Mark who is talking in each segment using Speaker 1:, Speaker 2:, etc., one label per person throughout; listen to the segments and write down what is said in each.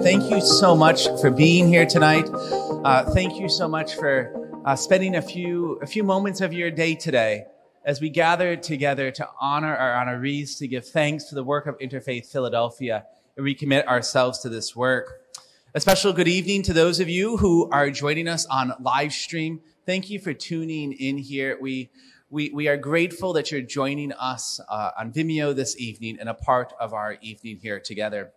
Speaker 1: Thank you so much for being here tonight. Thank you so much for spending a few moments of your day today as we gather together to honor our honorees, to give thanks to the work of Interfaith Philadelphia, and recommit ourselves to this work. A special good evening to those of you who are joining us on live stream. Thank you for tuning in here. We are grateful that you're joining us on Vimeo this evening and a part of our evening here together.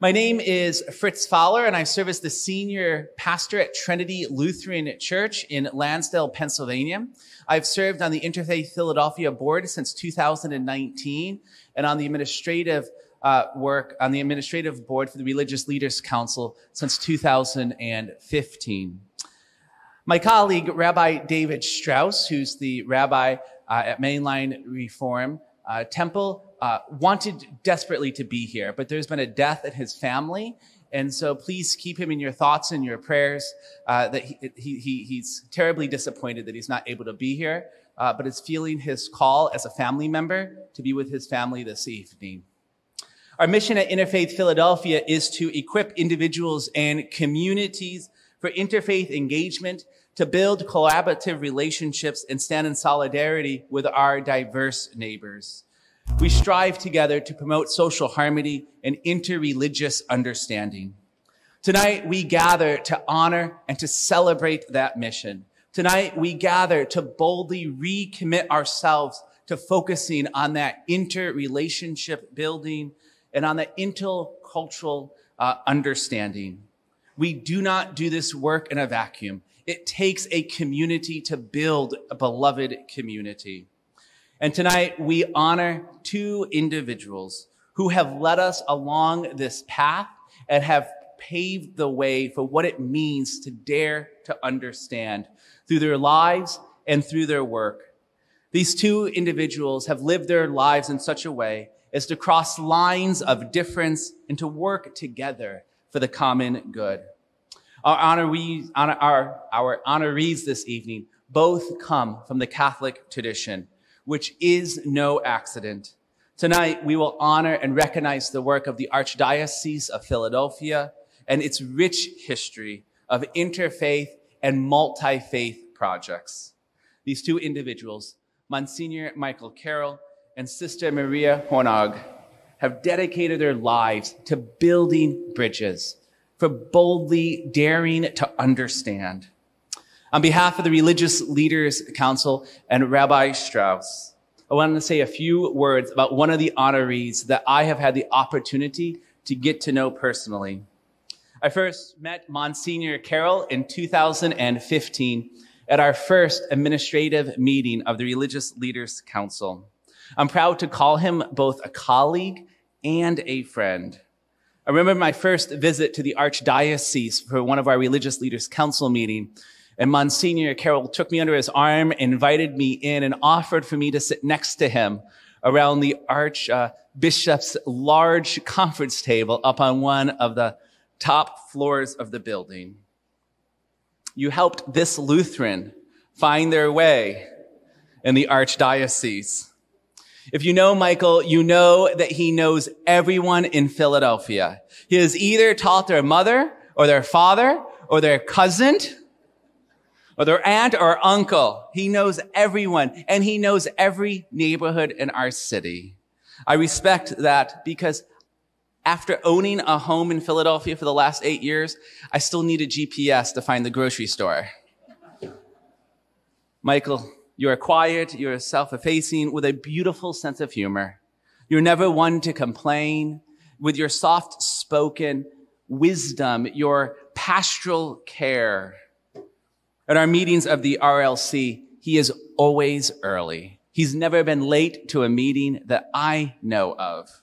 Speaker 1: My name is Fritz Fowler, and I serve as the senior pastor at Trinity Lutheran Church in Lansdale, Pennsylvania. I've served on the Interfaith Philadelphia board since 2019 and on the administrative board for the Religious Leaders Council since 2015. My colleague, Rabbi David Strauss, who's the rabbi at Mainline Reform Temple, wanted desperately to be here, but there's been a death at his family. And so please keep him in your thoughts and your prayers, that he's terribly disappointed that he's not able to be here, but is feeling his call as a family member to be with his family this evening. Our mission at Interfaith Philadelphia is to equip individuals and communities for interfaith engagement, to build collaborative relationships and stand in solidarity with our diverse neighbors. We strive together to promote social harmony and interreligious understanding. Tonight, we gather to honor and to celebrate that mission. Tonight, we gather to boldly recommit ourselves to focusing on that interrelationship building and on the intercultural understanding. We do not do this work in a vacuum. It takes a community to build a beloved community. And tonight, we honor two individuals who have led us along this path and have paved the way for what it means to dare to understand through their lives and through their work. These two individuals have lived their lives in such a way as to cross lines of difference and to work together for the common good. Our honorees this evening both come from the Catholic tradition, which is no accident. Tonight, we will honor and recognize the work of the Archdiocese of Philadelphia and its rich history of interfaith and multi-faith projects. These two individuals, Monsignor Michael Carroll and Sister Maria Hornag, have dedicated their lives to building bridges, for boldly daring to understand. On behalf of the Religious Leaders Council and Rabbi Strauss, I wanted to say a few words about one of the honorees that I have had the opportunity to get to know personally. I first met Monsignor Carroll in 2015 at our first administrative meeting of the Religious Leaders Council. I'm proud to call him both a colleague and a friend. I remember my first visit to the Archdiocese for one of our Religious Leaders Council meeting, and Monsignor Carroll took me under his arm, invited me in, and offered for me to sit next to him around the Archbishop's large conference table up on one of the top floors of the building. You helped this Lutheran find their way in the Archdiocese. If you know Michael, you know that he knows everyone in Philadelphia. He has either taught their mother or their father or their cousin or their aunt or uncle. He knows everyone, and he knows every neighborhood in our city. I respect that because after owning a home in Philadelphia for the last 8 years, I still need a GPS to find the grocery store. Michael, you are quiet, you are self-effacing with a beautiful sense of humor. You're never one to complain. With your soft-spoken wisdom, your pastoral care. At our meetings of the RLC, he is always early. He's never been late to a meeting that I know of.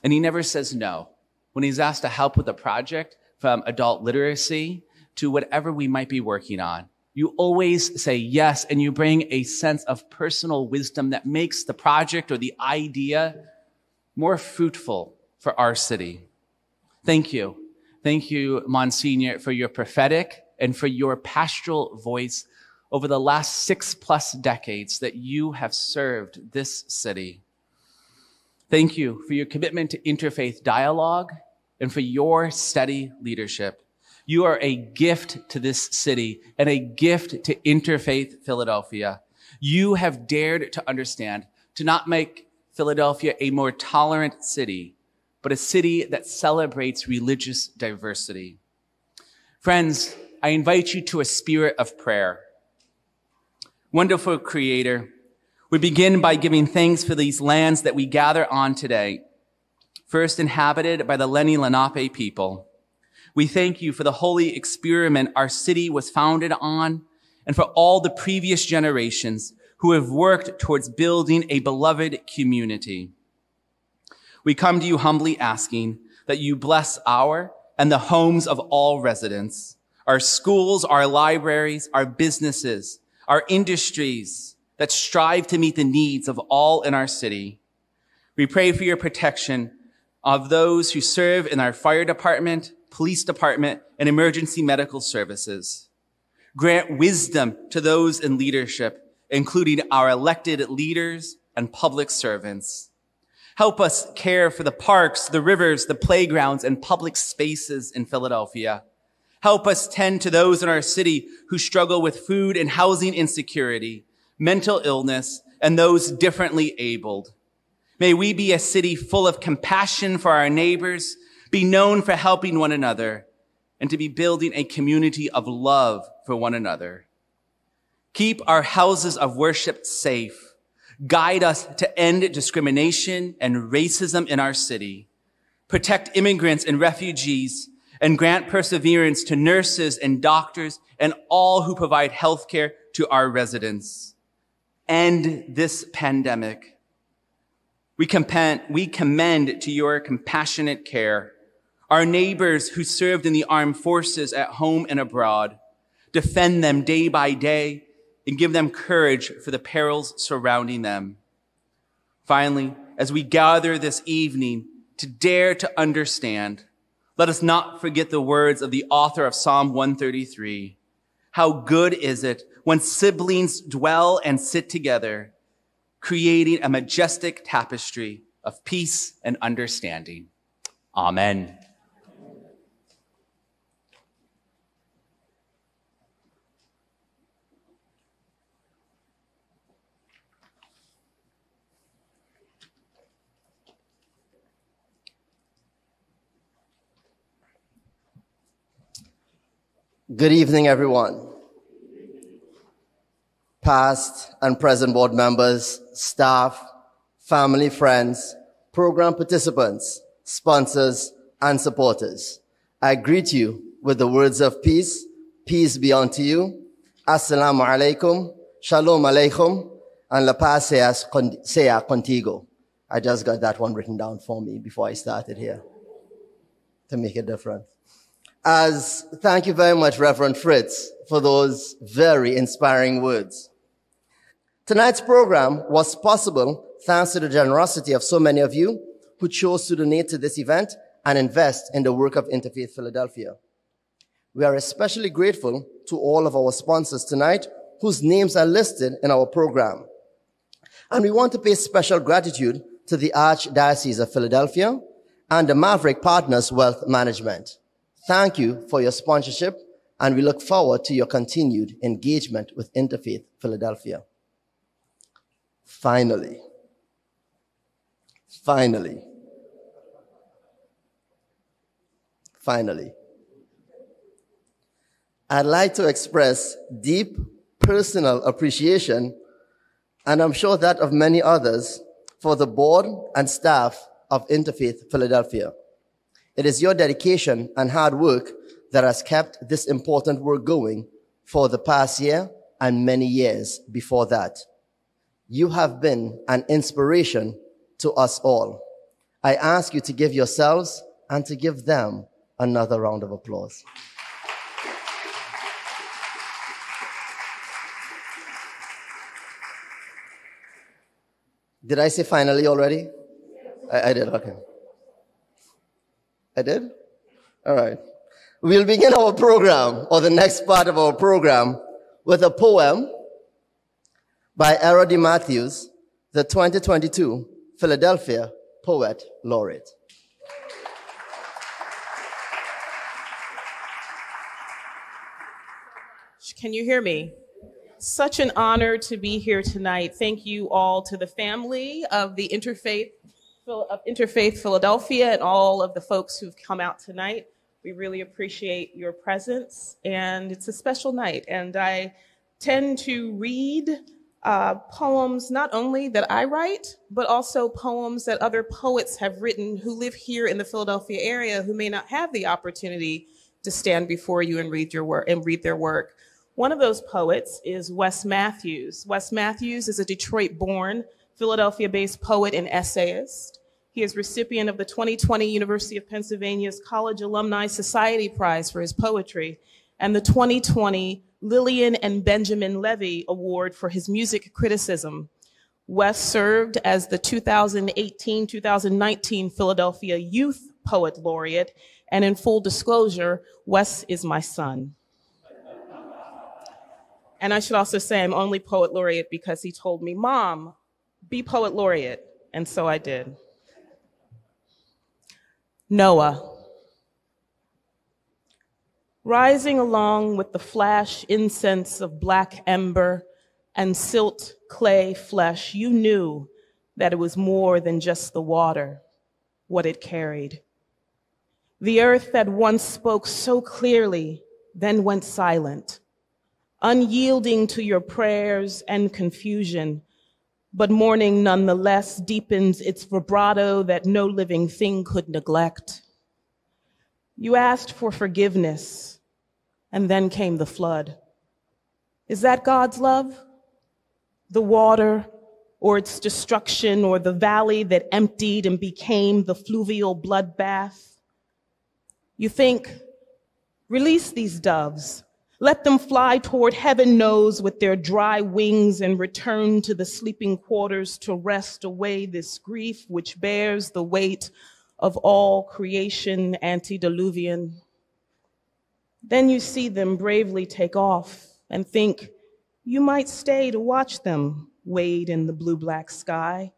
Speaker 1: And he never says no. When he's asked to help with a project, from adult literacy to whatever we might be working on, you always say yes, and you bring a sense of personal wisdom that makes the project or the idea more fruitful for our city. Thank you. Thank you, Monsignor, for your prophetic and for your pastoral voice over the last 6+ decades that you have served this city. Thank you for your commitment to interfaith dialogue and for your steady leadership. You are a gift to this city and a gift to Interfaith Philadelphia. You have dared to understand, to not make Philadelphia a more tolerant city, but a city that celebrates religious diversity. Friends, I invite you to a spirit of prayer. Wonderful Creator, we begin by giving thanks for these lands that we gather on today, first inhabited by the Lenni Lenape people. We thank you for the holy experiment our city was founded on, and for all the previous generations who have worked towards building a beloved community. We come to you humbly asking that you bless our and the homes of all residents, our schools, our libraries, our businesses, our industries that strive to meet the needs of all in our city. We pray for your protection of those who serve in our fire department, police department, and emergency medical services. Grant wisdom to those in leadership, including our elected leaders and public servants. Help us care for the parks, the rivers, the playgrounds, and public spaces in Philadelphia. Help us tend to those in our city who struggle with food and housing insecurity, mental illness, and those differently abled. May we be a city full of compassion for our neighbors, be known for helping one another, and to be building a community of love for one another. Keep our houses of worship safe. Guide us to end discrimination and racism in our city. Protect immigrants and refugees, and grant perseverance to nurses and doctors and all who provide health care to our residents. End this pandemic. We commend to your compassionate care our neighbors who served in the armed forces at home and abroad. Defend them day by day and give them courage for the perils surrounding them. Finally, as we gather this evening to dare to understand, let us not forget the words of the author of Psalm 133. How good is it when siblings dwell and sit together, creating a majestic tapestry of peace and understanding. Amen.
Speaker 2: Good evening, everyone. Past and present board members, staff, family, friends, program participants, sponsors, and supporters. I greet you with the words of peace. Peace be unto you. Assalamu alaikum, shalom alaikum, and la paz sea contigo. I just got that one written down for me before I started here to make it different. Thank you very much, Reverend Fritz, for those very inspiring words. Tonight's program was possible thanks to the generosity of so many of you who chose to donate to this event and invest in the work of Interfaith Philadelphia. We are especially grateful to all of our sponsors tonight whose names are listed in our program. And we want to pay special gratitude to the Archdiocese of Philadelphia and the Maverick Partners Wealth Management. Thank you for your sponsorship, and we look forward to your continued engagement with Interfaith Philadelphia. Finally, I'd like to express deep personal appreciation, and I'm sure that of many others, for the board and staff of Interfaith Philadelphia. It is your dedication and hard work that has kept this important work going for the past year and many years before that. You have been an inspiration to us all. I ask you to give yourselves and to give them another round of applause. Did I say finally already? I did, okay. I did? All right. We'll begin our program, or the next part of our program, with a poem by Era D. Matthews, the 2022 Philadelphia Poet Laureate.
Speaker 3: Can you hear me? Such an honor to be here tonight. Thank you all to the family of the Interfaith Philadelphia and all of the folks who've come out tonight. We really appreciate your presence, and it's a special night. And I tend to read poems not only that I write, but also poems that other poets have written who live here in the Philadelphia area who may not have the opportunity to stand before you and read their work. One of those poets is Wes Matthews. Wes Matthews is a Detroit-born, Philadelphia-based poet and essayist. He is recipient of the 2020 University of Pennsylvania's College Alumni Society Prize for his poetry and the 2020 Lillian and Benjamin Levy Award for his music criticism. Wes served as the 2018-2019 Philadelphia Youth Poet Laureate, and in full disclosure, Wes is my son. And I should also say I'm only Poet Laureate because he told me, "Mom, be Poet Laureate," and so I did. Noah. Rising along with the flash incense of black ember and silt clay flesh, you knew that it was more than just the water, what it carried. The earth that once spoke so clearly, then went silent, unyielding to your prayers and confusion, but morning nonetheless deepens its vibrato that no living thing could neglect. You asked for forgiveness, and then came the flood. Is that God's love? The water, or its destruction, or the valley that emptied and became the fluvial bloodbath? You think, release these doves. Let them fly toward heaven knows with their dry wings and return to the sleeping quarters to rest away this grief which bears the weight of all creation antediluvian. Then you see them bravely take off and think you might stay to watch them wade in the blue-black sky.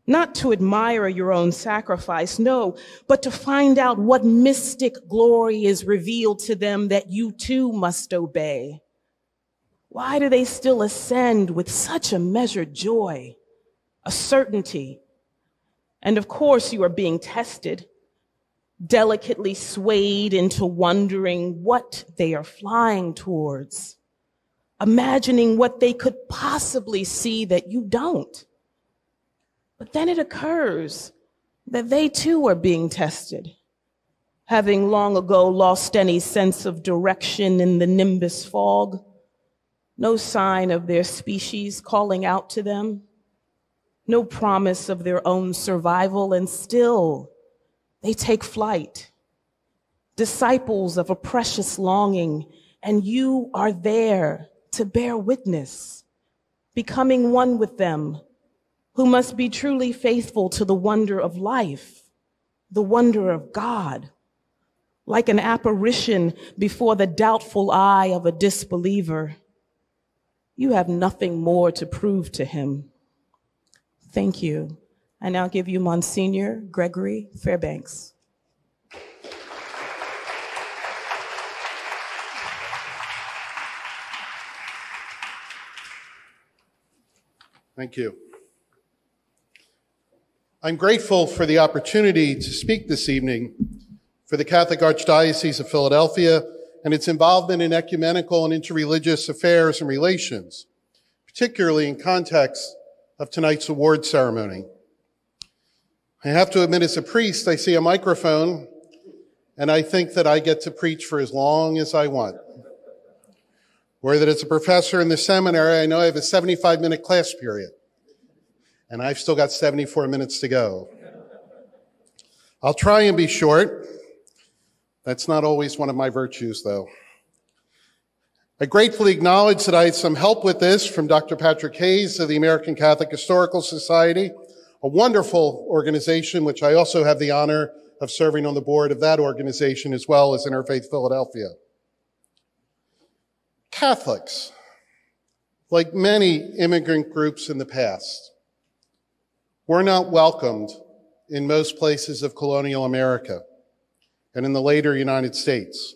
Speaker 3: Not to admire your own sacrifice, no, but to find out what mystic glory is revealed to them that you too must obey. Why do they still ascend with such a measured joy, a certainty? And of course you are being tested, delicately swayed into wondering what they are flying towards, imagining what they could possibly see that you don't. But then it occurs that they too are being tested, having long ago lost any sense of direction in the nimbus fog, no sign of their species calling out to them, no promise of their own survival, and still they take flight, disciples of a precious longing, and you are there to bear witness, becoming one with them, who must be truly faithful to the wonder of life, the wonder of God, like an apparition before the doubtful eye of a disbeliever. You have nothing more to prove to him. Thank you. I now give you Monsignor Gregory Fairbanks.
Speaker 4: Thank you. I'm grateful for the opportunity to speak this evening for the Catholic Archdiocese of Philadelphia and its involvement in ecumenical and interreligious affairs and relations, particularly in context of tonight's award ceremony. I have to admit, as a priest, I see a microphone and I think that I get to preach for as long as I want. Or that as a professor in the seminary, I know I have a 75-minute class period. And I've still got 74 minutes to go. I'll try and be short. That's not always one of my virtues, though. I gratefully acknowledge that I had some help with this from Dr. Patrick Hayes of the American Catholic Historical Society, a wonderful organization, which I also have the honor of serving on the board of that organization, as well as Interfaith Philadelphia. Catholics, like many immigrant groups in the past, were not welcomed in most places of colonial America and in the later United States.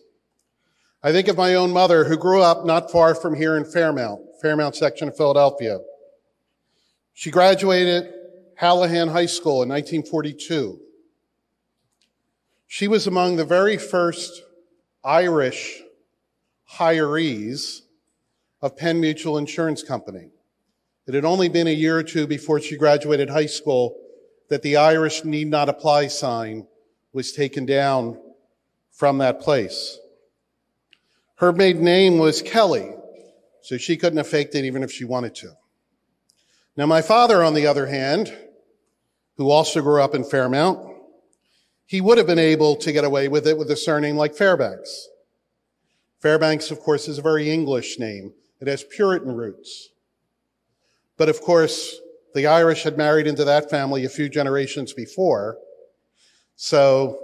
Speaker 4: I think of my own mother, who grew up not far from here in Fairmount section of Philadelphia. She graduated Hallahan High School in 1942. She was among the very first Irish hirees of Penn Mutual Insurance Company. It had only been a year or two before she graduated high school that the Irish need not apply sign was taken down from that place. Her maiden name was Kelly, so she couldn't have faked it even if she wanted to. Now, my father, on the other hand, who also grew up in Fairmount, he would have been able to get away with it with a surname like Fairbanks. Fairbanks, of course, is a very English name. It has Puritan roots. But of course, the Irish had married into that family a few generations before. So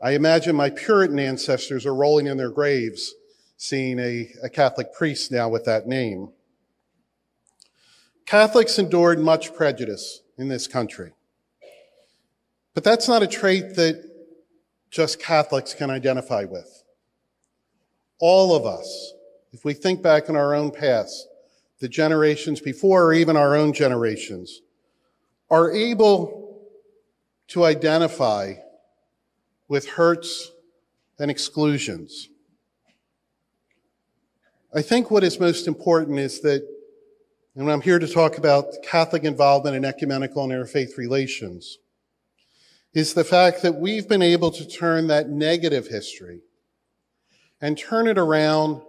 Speaker 4: I imagine my Puritan ancestors are rolling in their graves seeing a Catholic priest now with that name. Catholics endured much prejudice in this country. But that's not a trait that just Catholics can identify with. All of us, if we think back in our own past, the generations before or even our own generations, are able to identify with hurts and exclusions. I think what is most important is that, and I'm here to talk about Catholic involvement in ecumenical and interfaith relations, is the fact that we've been able to turn that negative history and turn it around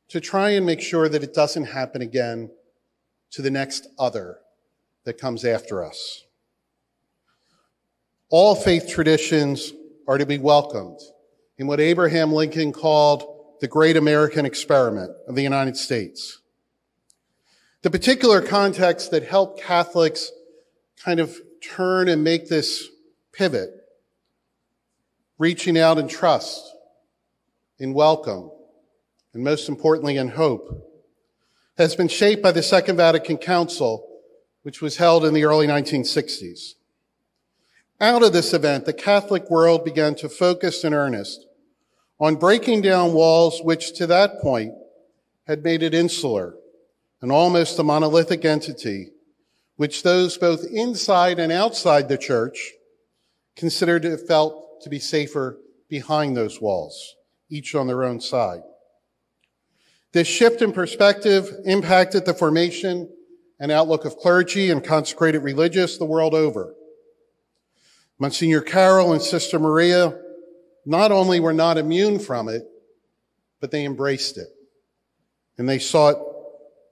Speaker 4: to try and make sure that it doesn't happen again to the next other that comes after us. All faith traditions are to be welcomed in what Abraham Lincoln called the great American experiment of the United States. The particular context that helped Catholics kind of turn and make this pivot, reaching out in trust, in welcome, and most importantly in hope, has been shaped by the Second Vatican Council, which was held in the early 1960s. Out of this event, the Catholic world began to focus in earnest on breaking down walls which to that point had made it insular and almost a monolithic entity, which those both inside and outside the church considered it felt to be safer behind those walls, each on their own side. This shift in perspective impacted the formation and outlook of clergy and consecrated religious the world over. Monsignor Carroll and Sister Maria not only were not immune from it, but they embraced it. And they sought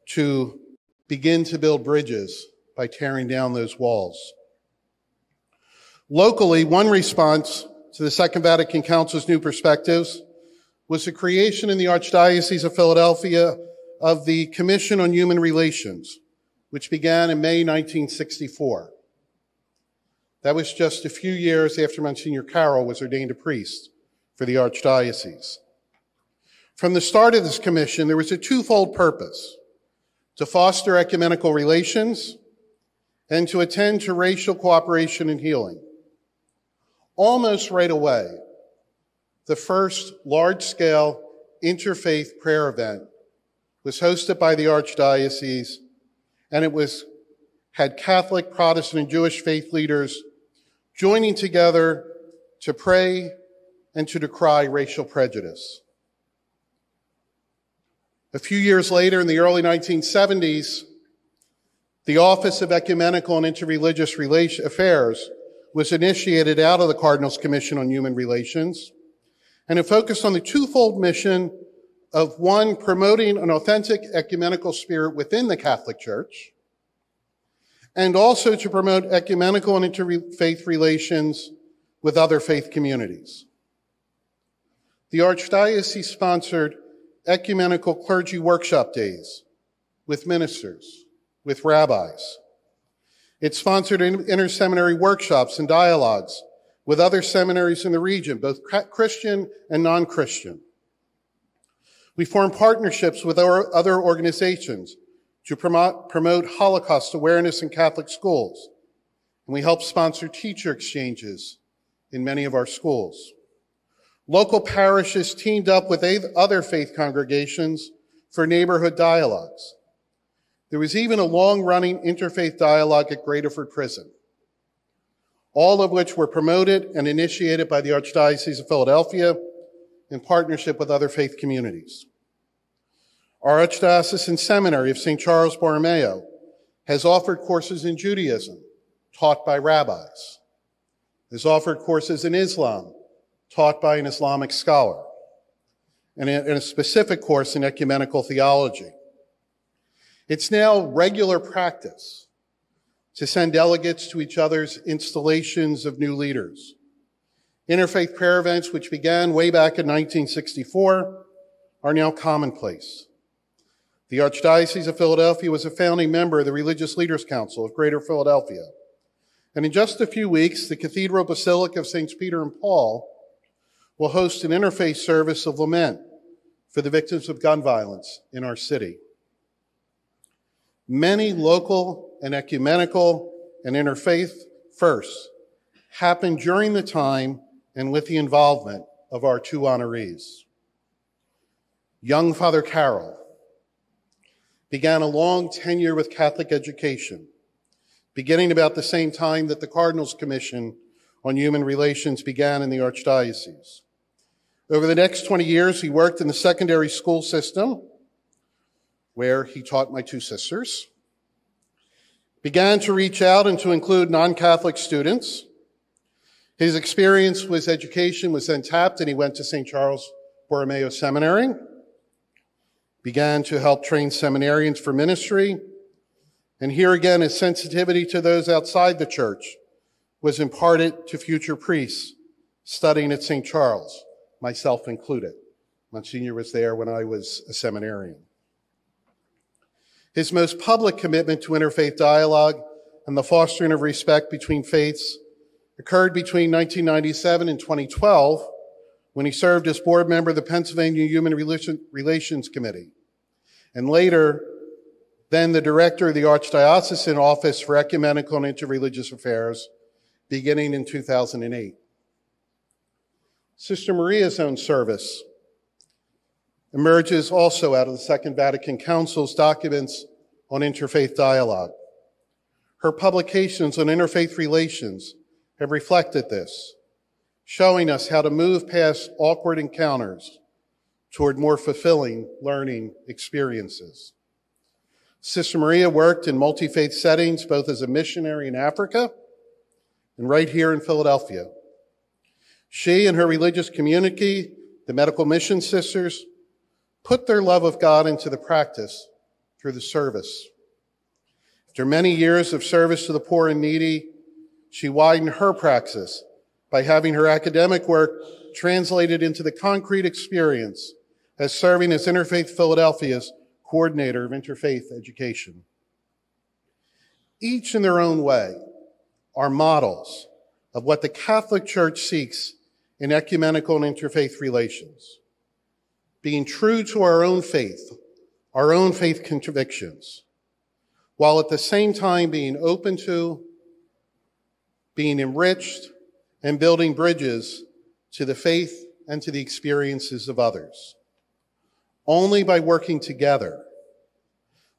Speaker 4: to begin to build bridges by tearing down those walls. Locally, one response to the Second Vatican Council's new perspectives was the creation in the Archdiocese of Philadelphia of the Commission on Human Relations, which began in May 1964. That was just a few years after Monsignor Carroll was ordained a priest for the Archdiocese. From the start of this commission, there was a twofold purpose: to foster ecumenical relations and to attend to racial cooperation and healing. Almost right away, the first large-scale interfaith prayer event was hosted by the Archdiocese, and it had Catholic, Protestant, and Jewish faith leaders joining together to pray and to decry racial prejudice. A few years later, in the early 1970s, the Office of Ecumenical and Interreligious Affairs was initiated out of the Cardinals' Commission on Human Relations, and it focused on the twofold mission of, one, promoting an authentic ecumenical spirit within the Catholic Church, and also to promote ecumenical and interfaith relations with other faith communities. The Archdiocese sponsored ecumenical clergy workshop days with ministers, with rabbis. It sponsored interseminary workshops and dialogues with other seminaries in the region, both Christian and non-Christian. We formed partnerships with other organizations to promote Holocaust awareness in Catholic schools, and we helped sponsor teacher exchanges in many of our schools. Local parishes teamed up with other faith congregations for neighborhood dialogues. There was even a long-running interfaith dialogue at Graterford Prison, all of which were promoted and initiated by the Archdiocese of Philadelphia in partnership with other faith communities. Our Archdiocesan Seminary of St. Charles Borromeo has offered courses in Judaism taught by rabbis, has offered courses in Islam taught by an Islamic scholar, and a specific course in ecumenical theology. It's now regular practice to send delegates to each other's installations of new leaders. Interfaith prayer events, which began way back in 1964, are now commonplace. The Archdiocese of Philadelphia was a founding member of the Religious Leaders Council of Greater Philadelphia. And in just a few weeks, the Cathedral Basilica of Saints Peter and Paul will host an interfaith service of lament for the victims of gun violence in our city. Many local and ecumenical and interfaith firsts happened during the time and with the involvement of our two honorees. Young Father Carroll began a long tenure with Catholic education, beginning about the same time that the Cardinals Commission on Human Relations began in the Archdiocese. Over the next 20 years, he worked in the secondary school system, where he taught my two sisters, began to reach out and to include non-Catholic students. His experience with education was then tapped, and he went to St. Charles Borromeo Seminary, began to help train seminarians for ministry, and here again, his sensitivity to those outside the church was imparted to future priests studying at St. Charles, myself included. Monsignor was there when I was a seminarian. His most public commitment to interfaith dialogue and the fostering of respect between faiths occurred between 1997 and 2012, when he served as board member of the Pennsylvania Human Relations Committee, and later, then the director of the Archdiocesan Office for Ecumenical and Interreligious Affairs, beginning in 2008. Sister Maria's own service emerges also out of the Second Vatican Council's documents on interfaith dialogue. Her publications on interfaith relations have reflected this, showing us how to move past awkward encounters toward more fulfilling learning experiences. Sister Maria worked in multi-faith settings, both as a missionary in Africa and right here in Philadelphia. She and her religious community, the Medical Mission Sisters, put their love of God into the practice through the service. After many years of service to the poor and needy, she widened her praxis by having her academic work translated into the concrete experience as serving as Interfaith Philadelphia's coordinator of interfaith education. Each in their own way are models of what the Catholic Church seeks in ecumenical and interfaith relations, being true to our own faith convictions, while at the same time being open to, being enriched, and building bridges to the faith and to the experiences of others. Only by working together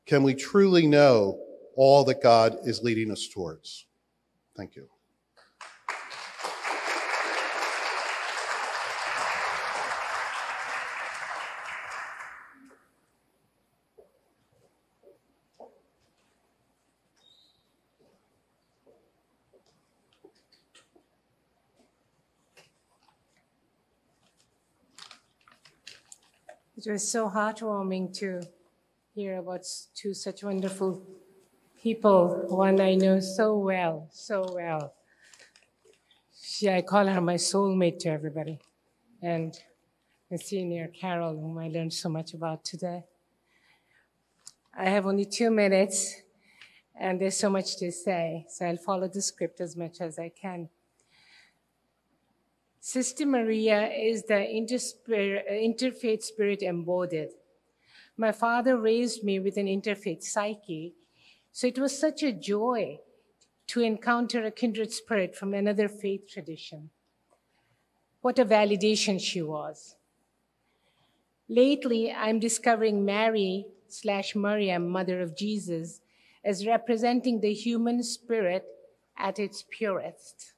Speaker 4: can we truly know all that God is leading us towards. Thank you.
Speaker 5: It was so heartwarming to hear about two such wonderful people, one I know so well, so well. I call her my soulmate to everybody. And the senior Carol, whom I learned so much about today. I have only 2 minutes, and there's so much to say, so I'll follow the script as much as I can. Sister Maria is the interfaith spirit embodied. My father raised me with an interfaith psyche, so it was such a joy to encounter a kindred spirit from another faith tradition. What a validation she was. Lately, I'm discovering Mary/Maryam, Mother of Jesus, as representing the human spirit at its purest.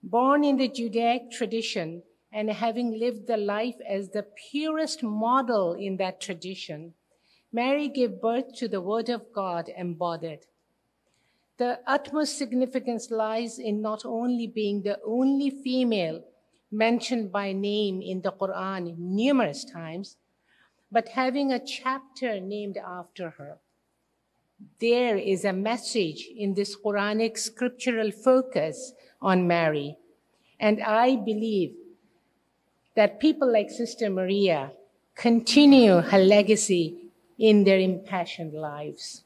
Speaker 5: Born in the Judaic tradition and having lived the life as the purest model in that tradition, Mary gave birth to the Word of God embodied. The utmost significance lies in not only being the only female mentioned by name in the Quran numerous times, but having a chapter named after her. There is a message in this Quranic scriptural focus on Mary, and I believe that people like Sister Maria continue her legacy in their impassioned lives.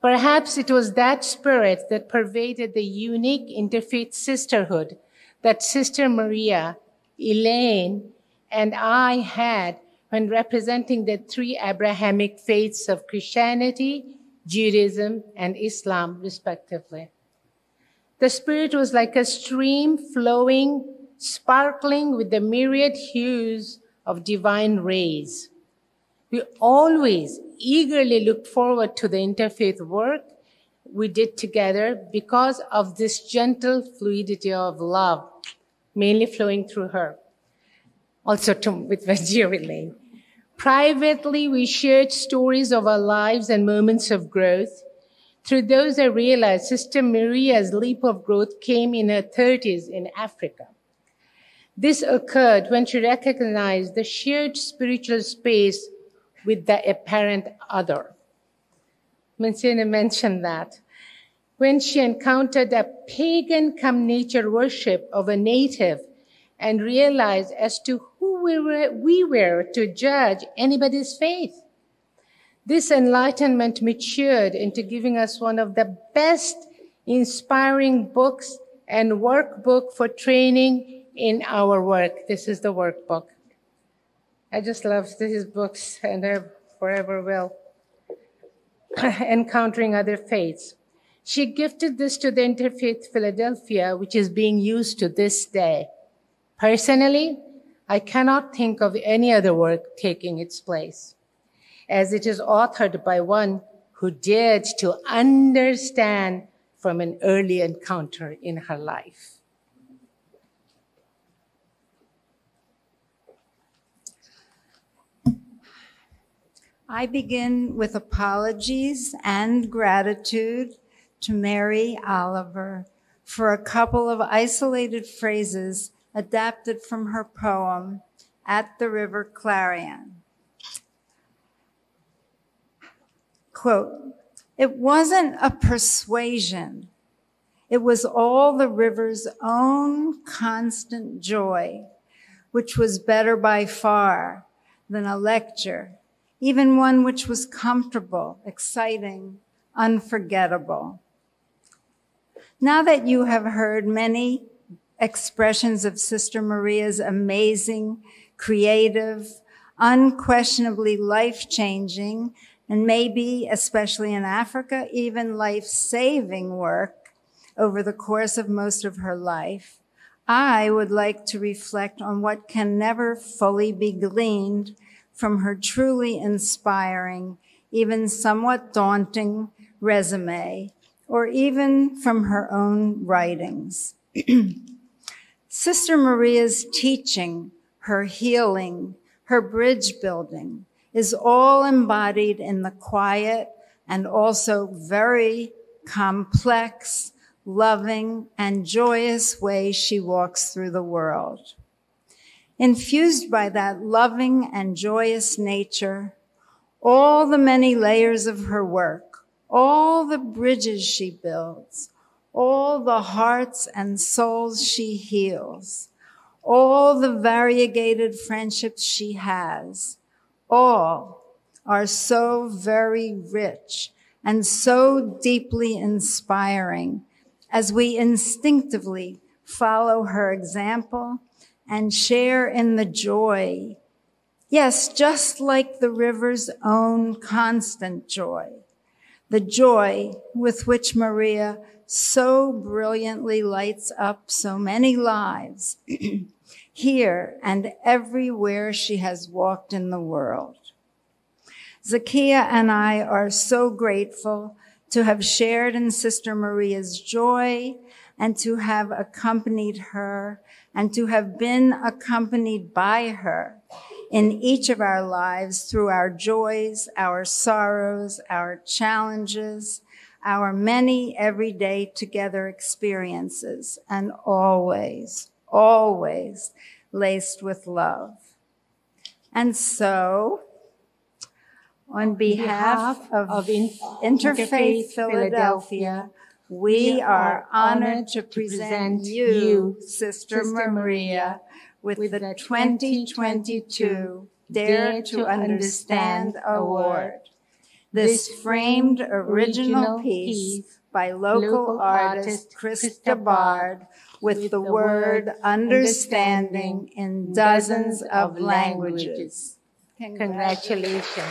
Speaker 5: Perhaps it was that spirit that pervaded the unique interfaith sisterhood that Sister Maria, Elaine, and I had when representing the three Abrahamic faiths of Christianity, Judaism, and Islam, respectively. The spirit was like a stream flowing, sparkling with the myriad hues of divine rays. We always eagerly looked forward to the interfaith work we did together because of this gentle fluidity of love, mainly flowing through her. Also with Elaine. Privately, we shared stories of our lives and moments of growth. Through those, I realized Sister Maria's leap of growth came in her 30s in Africa. This occurred when she recognized the shared spiritual space with the apparent other. Monsignor mentioned that. When she encountered a pagan come nature worship of a native and realized as to who we were to judge anybody's faith. This enlightenment matured into giving us one of the best inspiring books and workbook for training in our work. This is the workbook. I just love these books and I forever will. Encountering Other Faiths. She gifted this to the Interfaith Philadelphia, which is being used to this day. Personally, I cannot think of any other work taking its place, as it is authored by one who dared to understand from an early encounter in her life.
Speaker 6: I begin with apologies and gratitude to Mary Oliver for a couple of isolated phrases adapted from her poem, At the River Clarion. Quote, "It wasn't a persuasion. It was all the river's own constant joy, which was better by far than a lecture, even one which was comfortable, exciting, unforgettable." Now that you have heard many expressions of Sister Maria's amazing, creative, unquestionably life-changing, and maybe, especially in Africa, even life-saving work over the course of most of her life, I would like to reflect on what can never fully be gleaned from her truly inspiring, even somewhat daunting resume, or even from her own writings. Sister Maria's teaching, her healing, her bridge building is all embodied in the quiet and also very complex, loving, and joyous way she walks through the world. Infused by that loving and joyous nature, all the many layers of her work, all the bridges she builds, all the hearts and souls she heals, all the variegated friendships she has, all are so very rich and so deeply inspiring as we instinctively follow her example and share in the joy. Yes, just like the river's own constant joy, the joy with which Maria so brilliantly lights up so many lives here and everywhere she has walked in the world. Zakiya and I are so grateful to have shared in Sister Maria's joy and to have accompanied her and to have been accompanied by her in each of our lives through our joys, our sorrows, our challenges, our many everyday together experiences, and always, always laced with love. And so, on behalf of Interfaith Philadelphia, we are honored to present you, Sister Maria, with the 2022 Dare to Understand Award. This framed original piece by local artist Krista Bard with the word understanding in dozens of languages.
Speaker 5: Congratulations.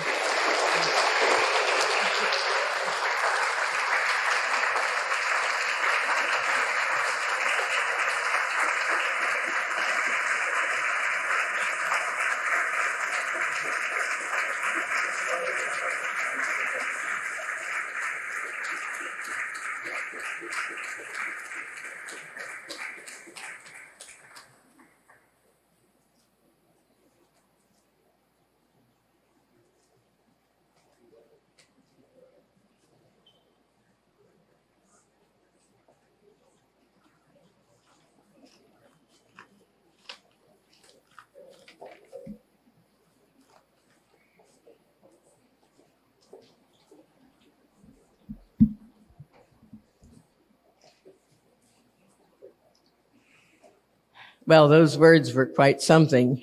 Speaker 7: Well, those words were quite something.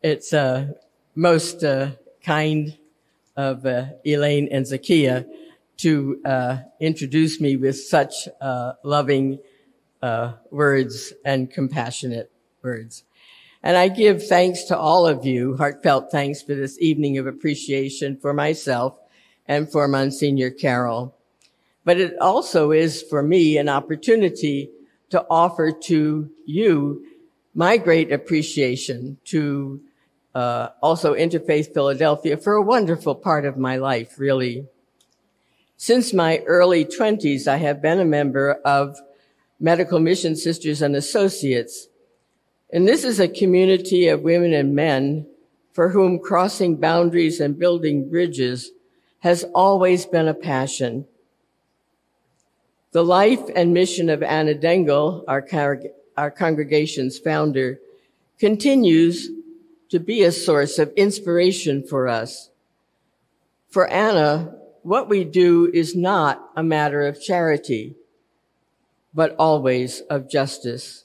Speaker 7: It's most kind of Elaine and Zakiya to introduce me with such loving words and compassionate words. And I give thanks to all of you, heartfelt thanks for this evening of appreciation for myself and for Monsignor Carroll. But it also is for me an opportunity to offer to you my great appreciation to also Interfaith Philadelphia for a wonderful part of my life, really. Since my early 20s, I have been a member of Medical Mission Sisters and Associates. And this is a community of women and men for whom crossing boundaries and building bridges has always been a passion. The life and mission of Anna Dengel, our congregation's founder, continues to be a source of inspiration for us. For Anna, what we do is not a matter of charity, but always of justice.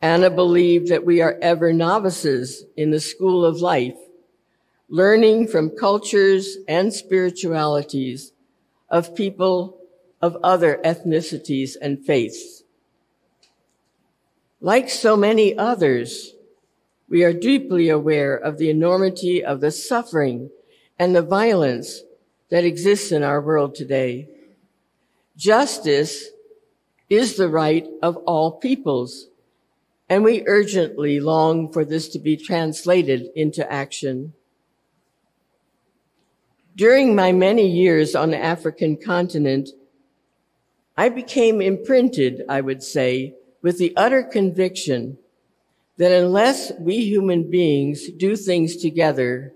Speaker 7: Anna believed that we are ever novices in the school of life, learning from cultures and spiritualities of people of other ethnicities and faiths. Like so many others, we are deeply aware of the enormity of the suffering and the violence that exists in our world today. Justice is the right of all peoples, and we urgently long for this to be translated into action. During my many years on the African continent, I became imprinted, I would say, with the utter conviction that unless we human beings do things together,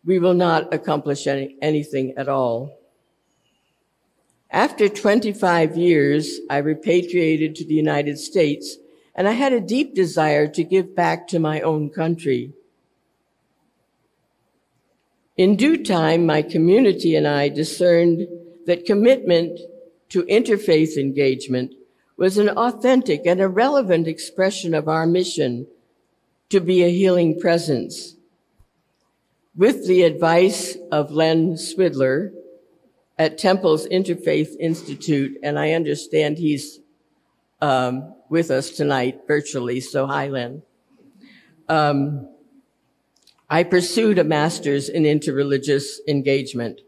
Speaker 7: we will not accomplish anything at all. After 25 years, I repatriated to the United States, and I had a deep desire to give back to my own country. In due time, my community and I discerned that commitment to interfaith engagement was an authentic and a relevant expression of our mission to be a healing presence. With the advice of Len Swidler at Temple's Interfaith Institute, and I understand he's with us tonight virtually, so hi, Len. I pursued a master's in interreligious engagement.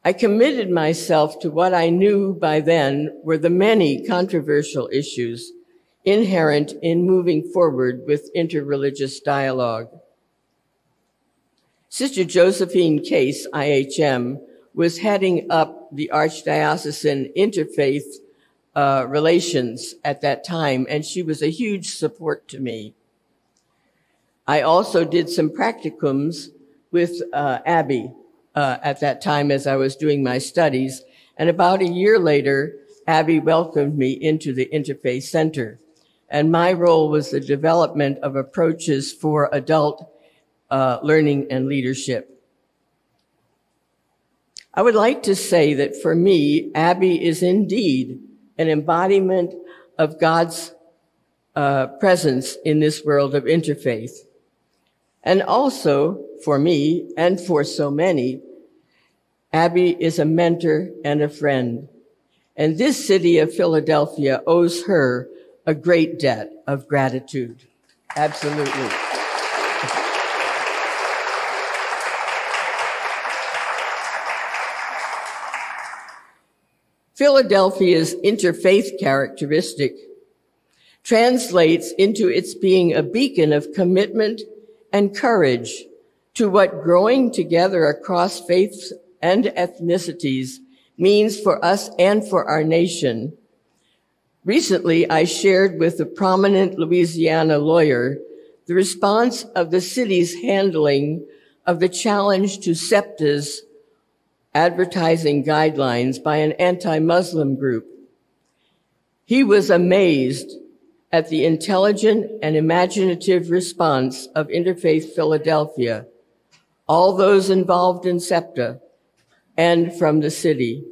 Speaker 7: I committed myself to what I knew by then were the many controversial issues inherent in moving forward with interreligious dialogue. Sister Josephine Case, IHM, was heading up the Archdiocesan interfaith relations at that time, and she was a huge support to me. I also did some practicums with Abby at that time as I was doing my studies, and about a year later, Abby welcomed me into the Interfaith Center, and my role was the development of approaches for adult learning and leadership. I would like to say that for me, Abby is indeed an embodiment of God's presence in this world of interfaith. And also, for me and for so many, Abby is a mentor and a friend. And this city of Philadelphia owes her a great debt of gratitude. Absolutely. Philadelphia's interfaith characteristic translates into its being a beacon of commitment and courage to what growing together across faiths and ethnicities means for us and for our nation. Recently, I shared with a prominent Louisiana lawyer the response of the city's handling of the challenge to SEPTA's advertising guidelines by an anti-Muslim group. He was amazed at the intelligent and imaginative response of Interfaith Philadelphia, all those involved in SEPTA, and from the city.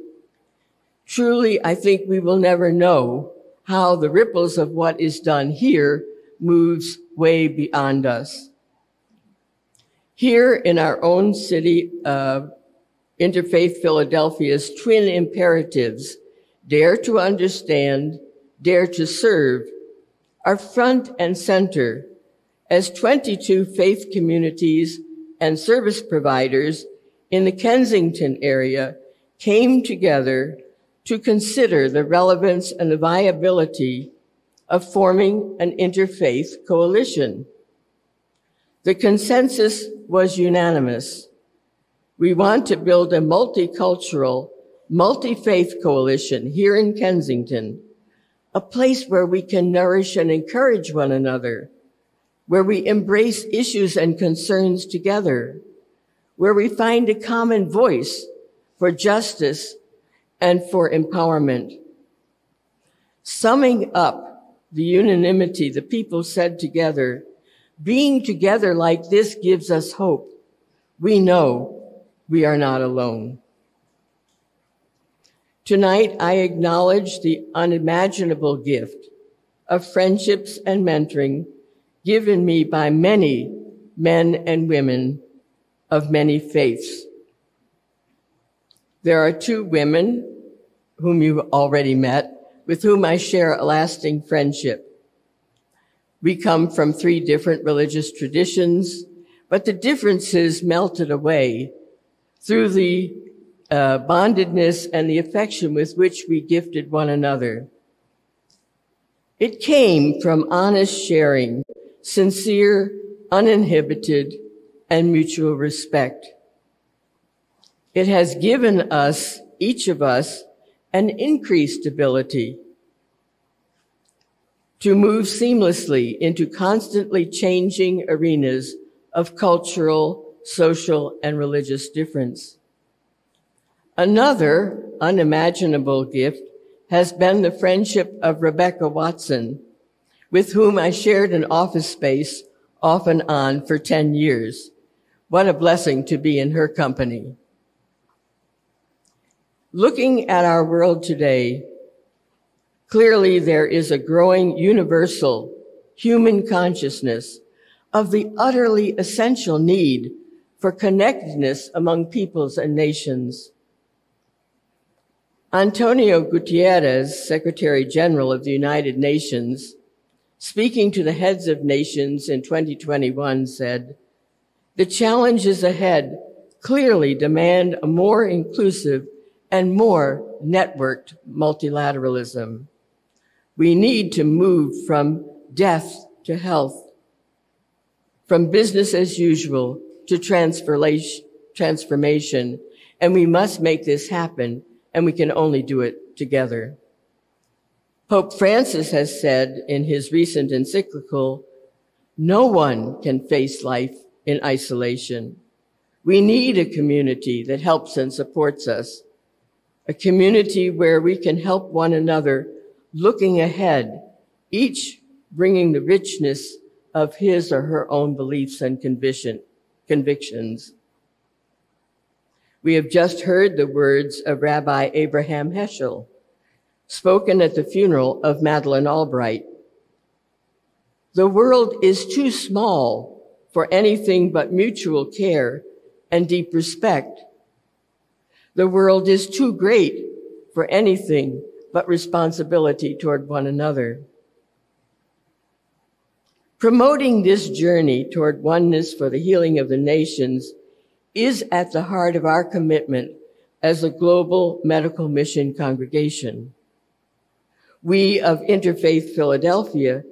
Speaker 7: Truly, I think we will never know how the ripples of what is done here moves way beyond us. Here in our own city, Interfaith Philadelphia's twin imperatives, dare to understand, dare to serve, are front and center as 22 faith communities and service providers in the Kensington area came together to consider the relevance and the viability of forming an interfaith coalition. The consensus was unanimous. We want to build a multicultural, multi-faith coalition here in Kensington, a place where we can nourish and encourage one another, where we embrace issues and concerns together, where we find a common voice for justice and for empowerment. Summing up the unanimity the people said together, being together like this gives us hope. We know we are not alone. Tonight, I acknowledge the unimaginable gift of friendships and mentoring given me by many men and women of many faiths. There are two women whom you've already met, with whom I share a lasting friendship. We come from 3 different religious traditions, but the differences melted away through the bondedness and the affection with which we gifted one another. It came from honest sharing, sincere, uninhibited, and mutual respect. It has given us, each of us, an increased ability to move seamlessly into constantly changing arenas of cultural, social, and religious difference. Another unimaginable gift has been the friendship of Rebecca Watson, with whom I shared an office space off and on for 10 years. What a blessing to be in her company. Looking at our world today, clearly there is a growing universal human consciousness of the utterly essential need for connectedness among peoples and nations. Antonio Gutierrez, Secretary General of the United Nations, speaking to the heads of nations in 2021, said, "The challenges ahead clearly demand a more inclusive and more networked multilateralism. We need to move from death to health, from business as usual to transformation, and we must make this happen, and we can only do it together. Pope Francis has said in his recent encyclical, "No one can face life in isolation. We need a community that helps and supports us, a community where we can help one another looking ahead, each bringing the richness of his or her own beliefs and convictions." We have just heard the words of Rabbi Abraham Heschel, spoken at the funeral of Madeleine Albright. The world is too small for anything but mutual care and deep respect. The world is too great for anything but responsibility toward one another. Promoting this journey toward oneness for the healing of the nations is at the heart of our commitment as a global medical mission congregation. We of Interfaith Philadelphia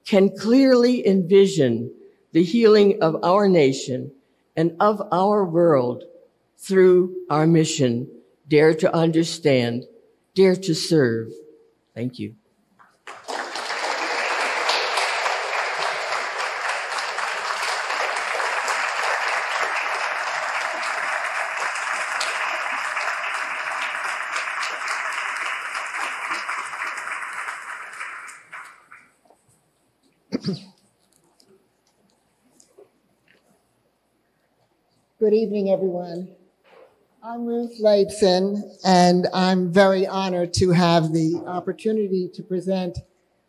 Speaker 7: can clearly envision the healing of our nation and of our world through our mission, Dare to Understand, Dare to Serve. Thank you.
Speaker 8: Good evening, everyone. I'm Ruth Leibson, and I'm very honored to have the opportunity to present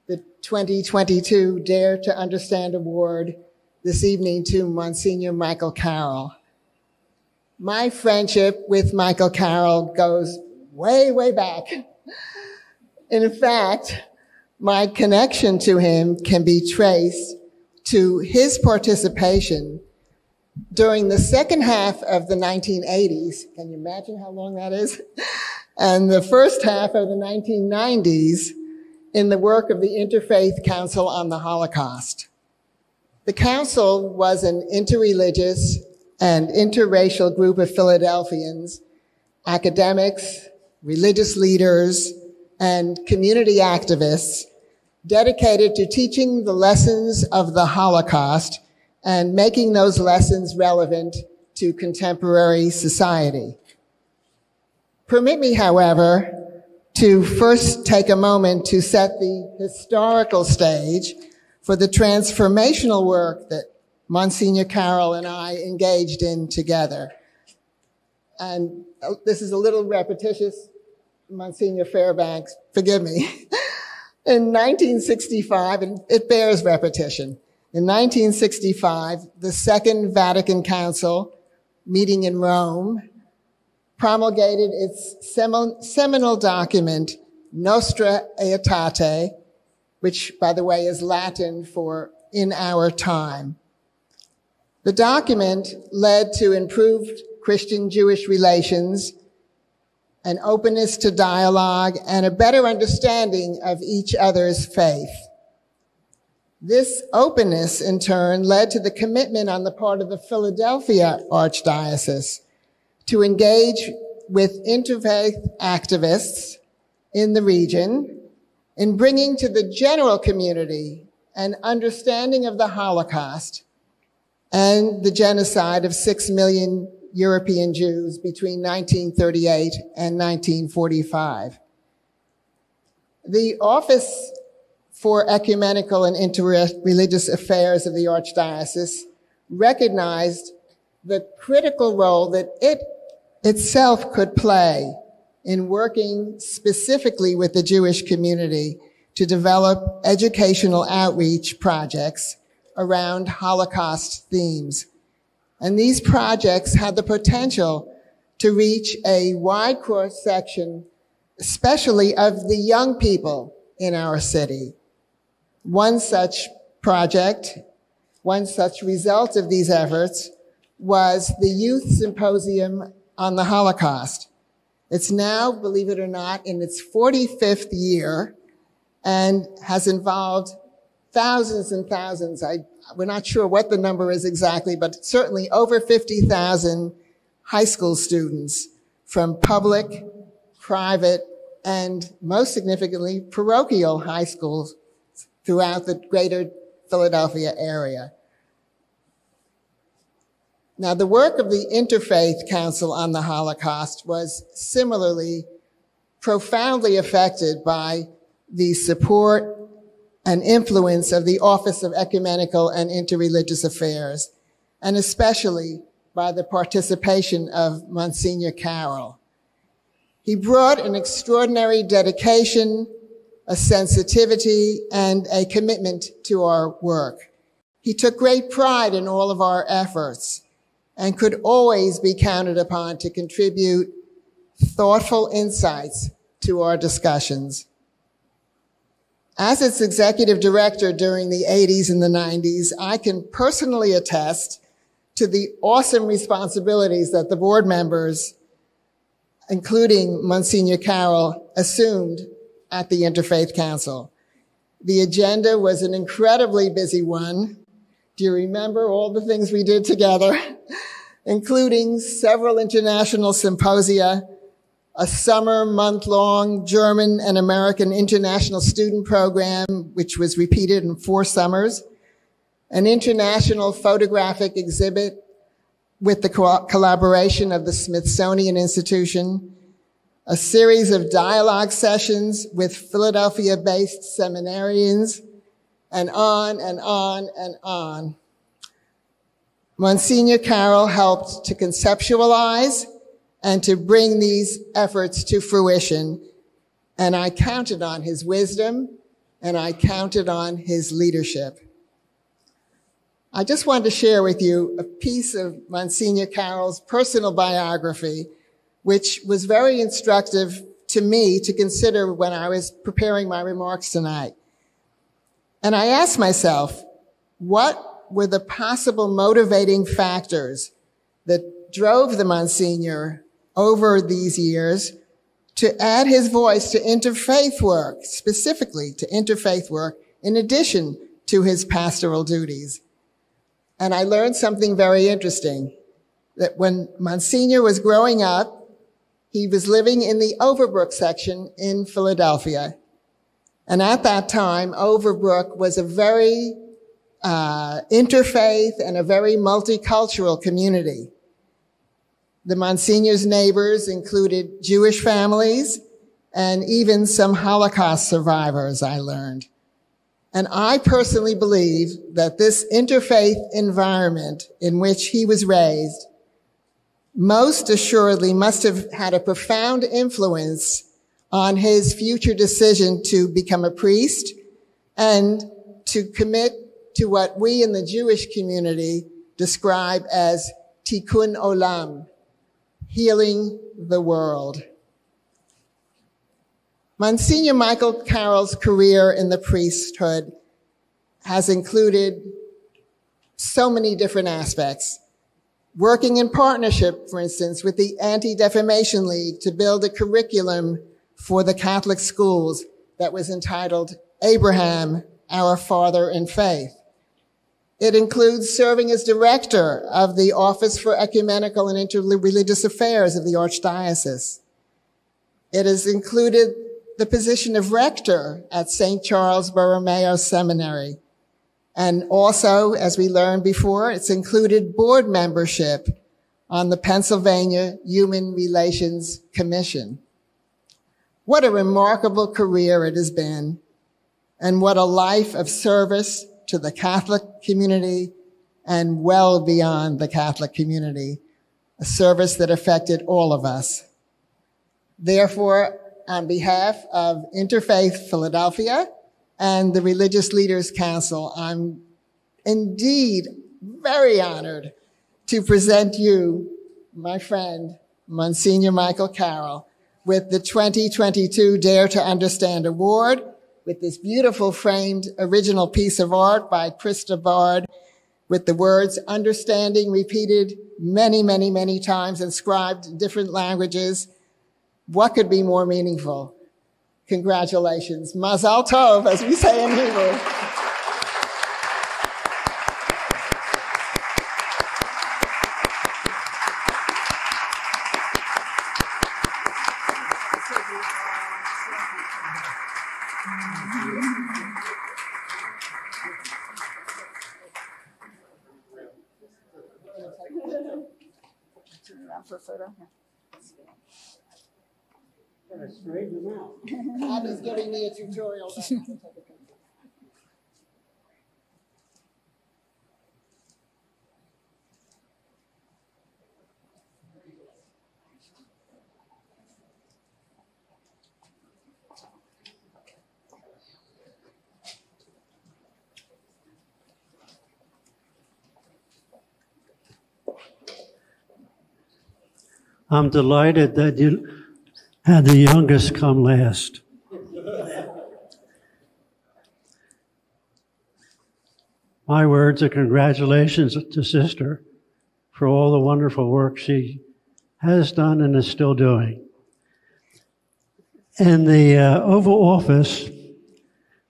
Speaker 8: the 2022 Dare to Understand Award this evening to Monsignor Michael Carroll. My friendship with Michael Carroll goes way, way back. In fact, my connection to him can be traced to his participation during the second half of the 1980s, can you imagine how long that is? And the first half of the 1990s in the work of the Interfaith Council on the Holocaust. The council was an interreligious and interracial group of Philadelphians, academics, religious leaders, and community activists dedicated to teaching the lessons of the Holocaust and making those lessons relevant to contemporary society. Permit me, however, to first take a moment to set the historical stage for the transformational work that Monsignor Carroll and I engaged in together. And this is a little repetitious, Monsignor Fairbanks, forgive me. In 1965, and it bears repetition, in 1965, the Second Vatican Council, meeting in Rome, promulgated its seminal document, Nostra Aetate, which, by the way, is Latin for in our time. The document led to improved Christian-Jewish relations, an openness to dialogue, and a better understanding of each other's faith. This openness, in turn, led to the commitment on the part of the Philadelphia Archdiocese to engage with interfaith activists in the region in bringing to the general community an understanding of the Holocaust and the genocide of 6 million European Jews between 1938 and 1945. The Office for Ecumenical and Interreligious Affairs of the Archdiocese recognized the critical role that it itself could play in working specifically with the Jewish community to develop educational outreach projects around Holocaust themes. And these projects had the potential to reach a wide cross-section, especially of the young people in our city. One such project, one such result of these efforts was the Youth Symposium on the Holocaust. It's now, believe it or not, in its 45th year and has involved thousands and thousands. We're not sure what the number is exactly, but certainly over 50,000 high school students from public, private, and most significantly, parochial high schools throughout the greater Philadelphia area. Now, the work of the Interfaith Council on the Holocaust was similarly profoundly affected by the support and influence of the Office of Ecumenical and Interreligious Affairs, and especially by the participation of Monsignor Carroll. He brought an extraordinary dedication, a sensitivity, and a commitment to our work. He took great pride in all of our efforts and could always be counted upon to contribute thoughtful insights to our discussions. As its executive director during the 80s and the 90s, I can personally attest to the awesome responsibilities that the board members, including Monsignor Carroll, assumed at the Interfaith Council. The agenda was an incredibly busy one. Do you remember all the things we did together? Including several international symposia, a summer month-long German and American international student program, which was repeated in 4 summers, an international photographic exhibit with the collaboration of the Smithsonian Institution, a series of dialogue sessions with Philadelphia-based seminarians, and on and on and on. Monsignor Carroll helped to conceptualize and to bring these efforts to fruition, and I counted on his wisdom, and I counted on his leadership. I just wanted to share with you a piece of Monsignor Carroll's personal biography, which was very instructive to me to consider when I was preparing my remarks tonight. And I asked myself, what were the possible motivating factors that drove the Monsignor over these years to add his voice to interfaith work, specifically to interfaith work, in addition to his pastoral duties? And I learned something very interesting, that when Monsignor was growing up, he was living in the Overbrook section in Philadelphia. And at that time, Overbrook was a very interfaith and a very multicultural community. The Monsignor's neighbors included Jewish families and even some Holocaust survivors, I learned. And I personally believe that this interfaith environment in which he was raised most assuredly must have had a profound influence on his future decision to become a priest and to commit to what we in the Jewish community describe as tikkun olam, healing the world. Monsignor Michael Carroll's career in the priesthood has included so many different aspects. Working in partnership, for instance, with the Anti-Defamation League to build a curriculum for the Catholic schools that was entitled Abraham, Our Father in Faith. It includes serving as director of the Office for Ecumenical and Interreligious Affairs of the Archdiocese. It has included the position of rector at St. Charles Borromeo Seminary. And also, as we learned before, it's included board membership on the Pennsylvania Human Relations Commission. What a remarkable career it has been, and what a life of service to the Catholic community and well beyond the Catholic community, a service that affected all of us. Therefore, on behalf of Interfaith Philadelphia and the Religious Leaders Council, I'm indeed very honored to present you, my friend, Monsignor Michael Carroll, with the 2022 Dare to Understand Award, with this beautiful framed original piece of art by Krista Bard, with the words understanding repeated many, many, many times, inscribed in different languages. What could be more meaningful? Congratulations. Mazal tov, as we say in Hebrew.
Speaker 6: For a photo.
Speaker 8: Abby's giving me a tutorial.
Speaker 9: I'm delighted that you had the youngest come last. My words of congratulations to Sister for all the wonderful work she has done and is still doing. In the Oval Office,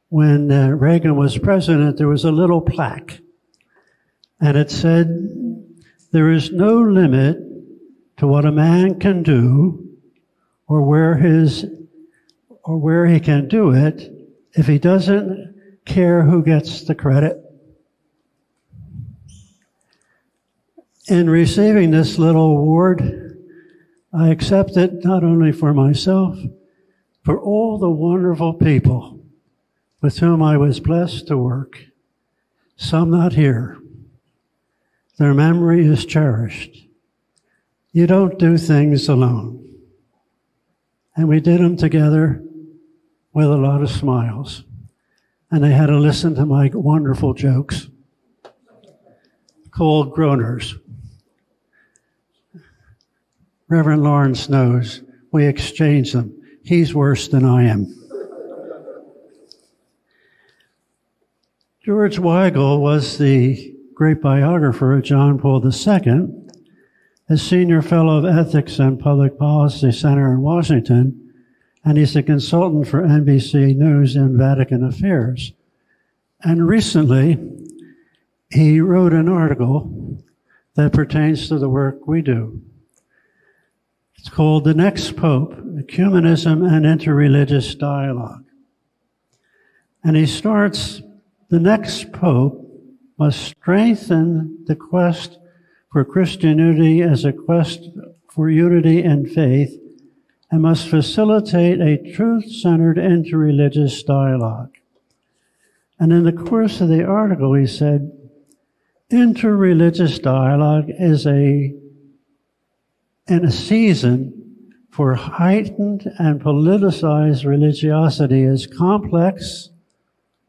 Speaker 9: when Reagan was president, there was a little plaque, and it said, "There is no limit to what a man can do or where he can do it if he doesn't care who gets the credit." In receiving this little award, I accept it not only for myself, for all the wonderful people with whom I was blessed to work, some not here. Their memory is cherished. You don't do things alone. And we did them together with a lot of smiles. And they had to listen to my wonderful jokes called groaners. Reverend Lawrence knows we exchange them. He's worse than I am. George Weigel was the great biographer of John Paul II. As Senior Fellow of Ethics and Public Policy Center in Washington, and he's a consultant for NBC News and Vatican Affairs. And recently, he wrote an article that pertains to the work we do. It's called The Next Pope, Ecumenism and Interreligious Dialogue. And he starts, the next Pope must strengthen the quest for Christianity as a quest for unity and faith, and must facilitate a truth-centered interreligious dialogue. And in the course of the article, he said, interreligious dialogue is in a season for heightened and politicized religiosity is complex,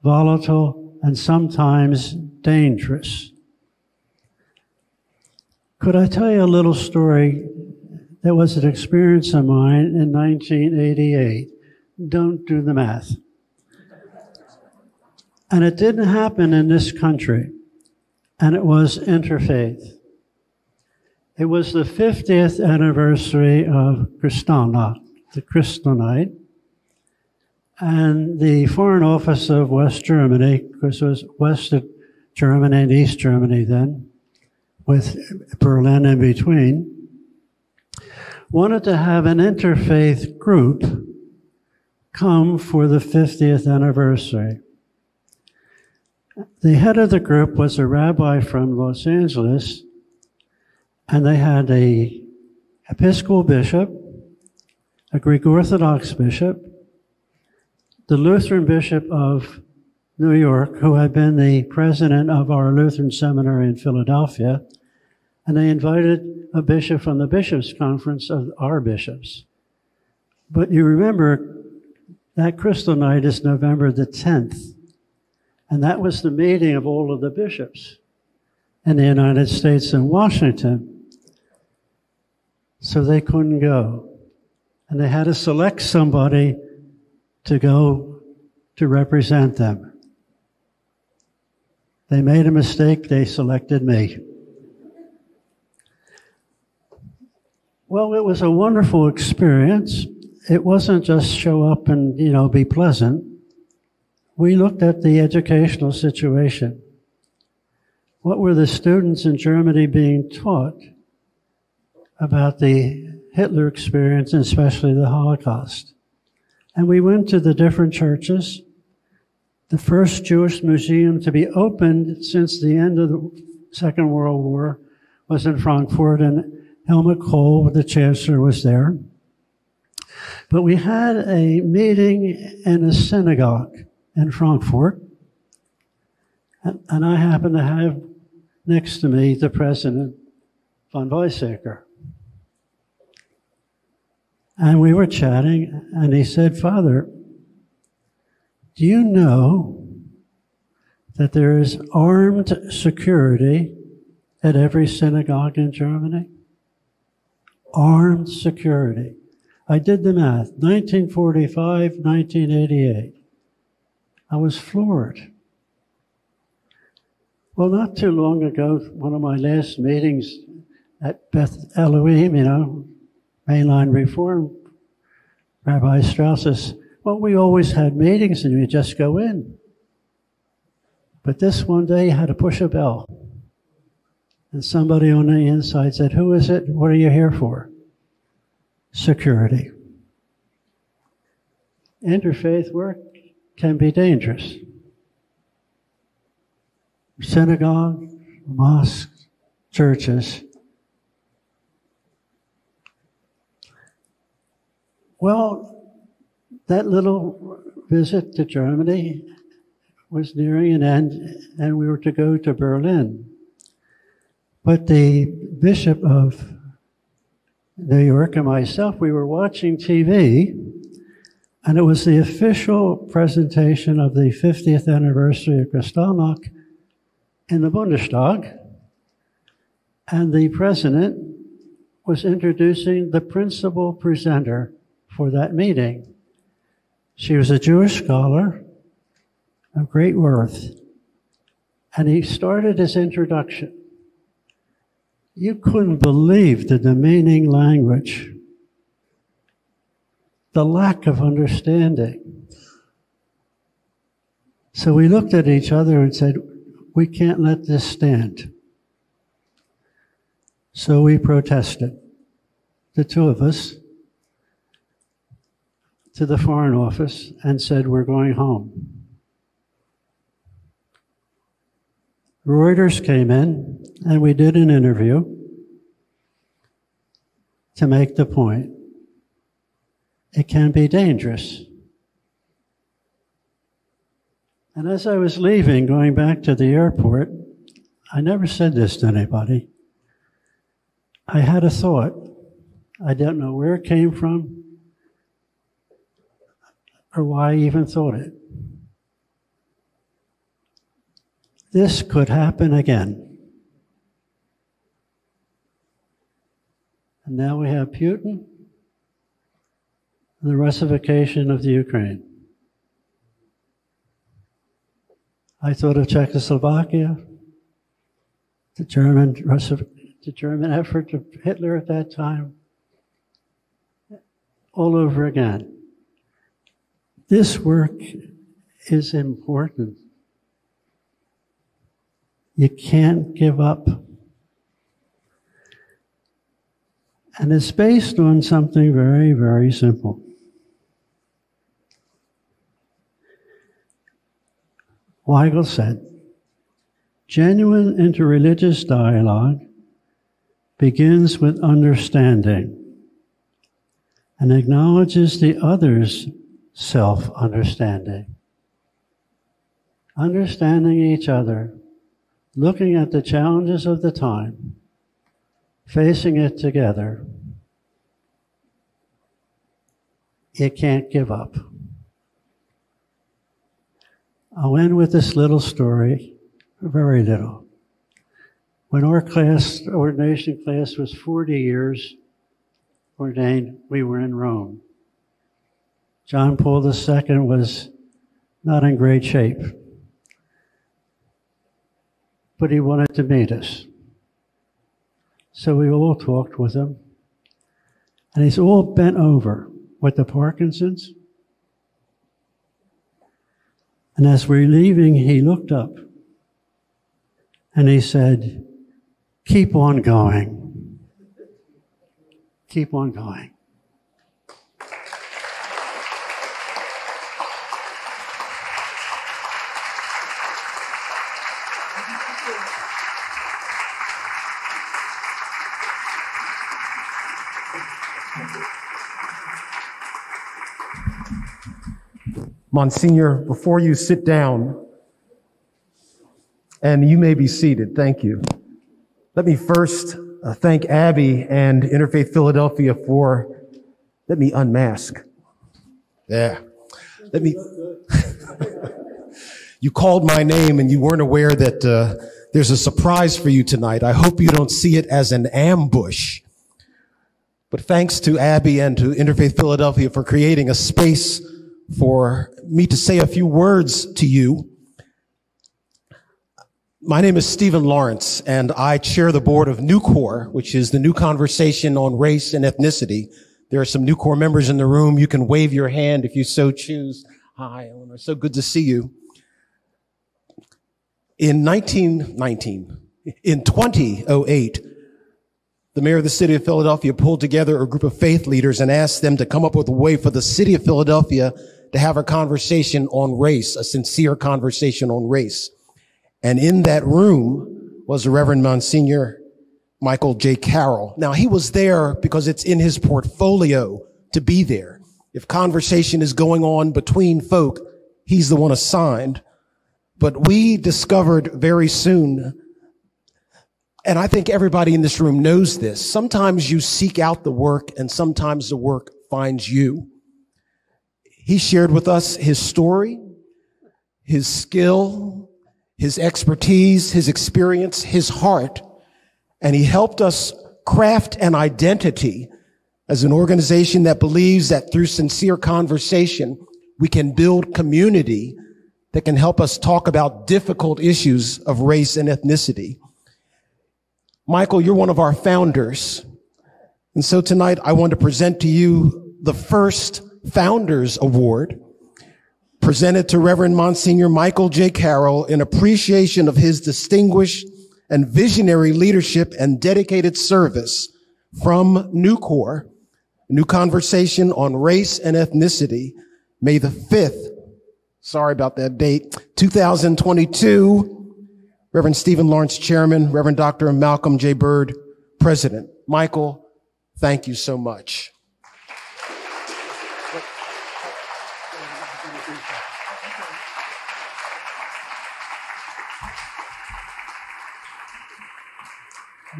Speaker 9: volatile, and sometimes dangerous. Could I tell you a little story that was an experience of mine in 1988? Don't do the math. And it didn't happen in this country, and it was interfaith. It was the 50th anniversary of Kristallnacht, the Crystal Night, and the Foreign Office of West Germany, because it was West Germany and East Germany then, with Berlin in between, wanted to have an interfaith group come for the 50th anniversary. The head of the group was a rabbi from Los Angeles, and they had a Episcopal bishop, a Greek Orthodox bishop, the Lutheran bishop of New York, who had been the president of our Lutheran seminary in Philadelphia, and they invited a bishop from the Bishops' Conference of our bishops. But you remember, that Crystal Night is November the 10th, and that was the meeting of all of the bishops in the United States and Washington. So they couldn't go. And they had to select somebody to go to represent them. They made a mistake. They selected me. Well, it was a wonderful experience. It wasn't just show up and, be pleasant. We looked at the educational situation. What were the students in Germany being taught about the Hitler experience, and especially the Holocaust? And we went to the different churches. The first Jewish museum to be opened since the end of the Second World War was in Frankfurt, and Helmut Kohl, the chancellor, was there. But we had a meeting in a synagogue in Frankfurt, and I happened to have next to me the president, von Weizsäcker. And we were chatting, and he said, "Father, do you know that there is armed security at every synagogue in Germany?" Armed security. I did the math, 1945, 1988. I was floored. Well, not too long ago, one of my last meetings at Beth Elohim, mainline reform, Rabbi Strauss says, "Well, we always had meetings and you just go in." But this one day you had to push a bell. And somebody on the inside said, "Who is it? What are you here for?" Security. Interfaith work can be dangerous. Synagogue, mosques, churches. Well, that little visit to Germany was nearing an end, and we were to go to Berlin. But the Bishop of New York and myself, we were watching TV, and it was the official presentation of the 50th anniversary of Kristallnacht in the Bundestag, and the president was introducing the principal presenter for that meeting. She was a Jewish scholar of great worth, and he started his introduction. You couldn't believe the demeaning language, the lack of understanding. So we looked at each other and said, "We can't let this stand." So we protested, the two of us, to the Foreign Office and said, "We're going home." Reuters came in and we did an interview to make the point. It can be dangerous. And as I was leaving, going back to the airport, I never said this to anybody. I had a thought. I don't know where it came from or why I even thought it. This could happen again. And now we have Putin and the Russification of the Ukraine. I thought of Czechoslovakia, the German effort of Hitler at that time, all over again. This work is important. You can't give up. And it's based on something very, very simple. Weigel said, genuine interreligious dialogue begins with understanding and acknowledges the other's self-understanding. Understanding each other, looking at the challenges of the time, facing it together. You can't give up. I'll end with this little story, very little. When our class, ordination class, was 40 years ordained, we were in Rome. John Paul II was not in great shape. but he wanted to meet us. So we all talked with him. And he's all bent over with the Parkinson's. And as we're leaving, he looked up and he said, "Keep on going. Keep on going."
Speaker 10: Monsignor, before you sit down, and you may be seated, thank you. Let me first thank Abby and Interfaith Philadelphia for, let me unmask. There. Let me, you called my name and you weren't aware that there's a surprise for you tonight. I hope you don't see it as an ambush. But thanks to Abby and to Interfaith Philadelphia for creating a space for me to say a few words to you. My name is Stephen Lawrence, and I chair the board of NUCOR, which is the New Conversation on Race and Ethnicity. There are some NUCOR members in the room. You can wave your hand if you so choose. Hi, Eleanor. So good to see you. In 2008, the mayor of the city of Philadelphia pulled together a group of faith leaders and asked them to come up with a way for the city of Philadelphia to have a conversation on race, a sincere conversation on race. And in that room was the Reverend Monsignor Michael J. Carroll. Now, he was there because it's in his portfolio to be there. If conversation is going on between folk, he's the one assigned. But we discovered very soon, and I think everybody in this room knows this, sometimes you seek out the work and sometimes the work finds you. He shared with us his story, his skill, his expertise, his experience, his heart, and he helped us craft an identity as an organization that believes that through sincere conversation, we can build community that can help us talk about difficult issues of race and ethnicity. Michael, you're one of our founders. And so tonight I want to present to you the first Founders Award presented to Reverend Monsignor Michael J. Carroll in appreciation of his distinguished and visionary leadership and dedicated service from NUCOR, New Conversation on Race and Ethnicity, May the 5th, sorry about that date, 2022, Reverend Stephen Lawrence, Chairman, Reverend Dr. Malcolm J. Bird, President. Michael, thank you so much.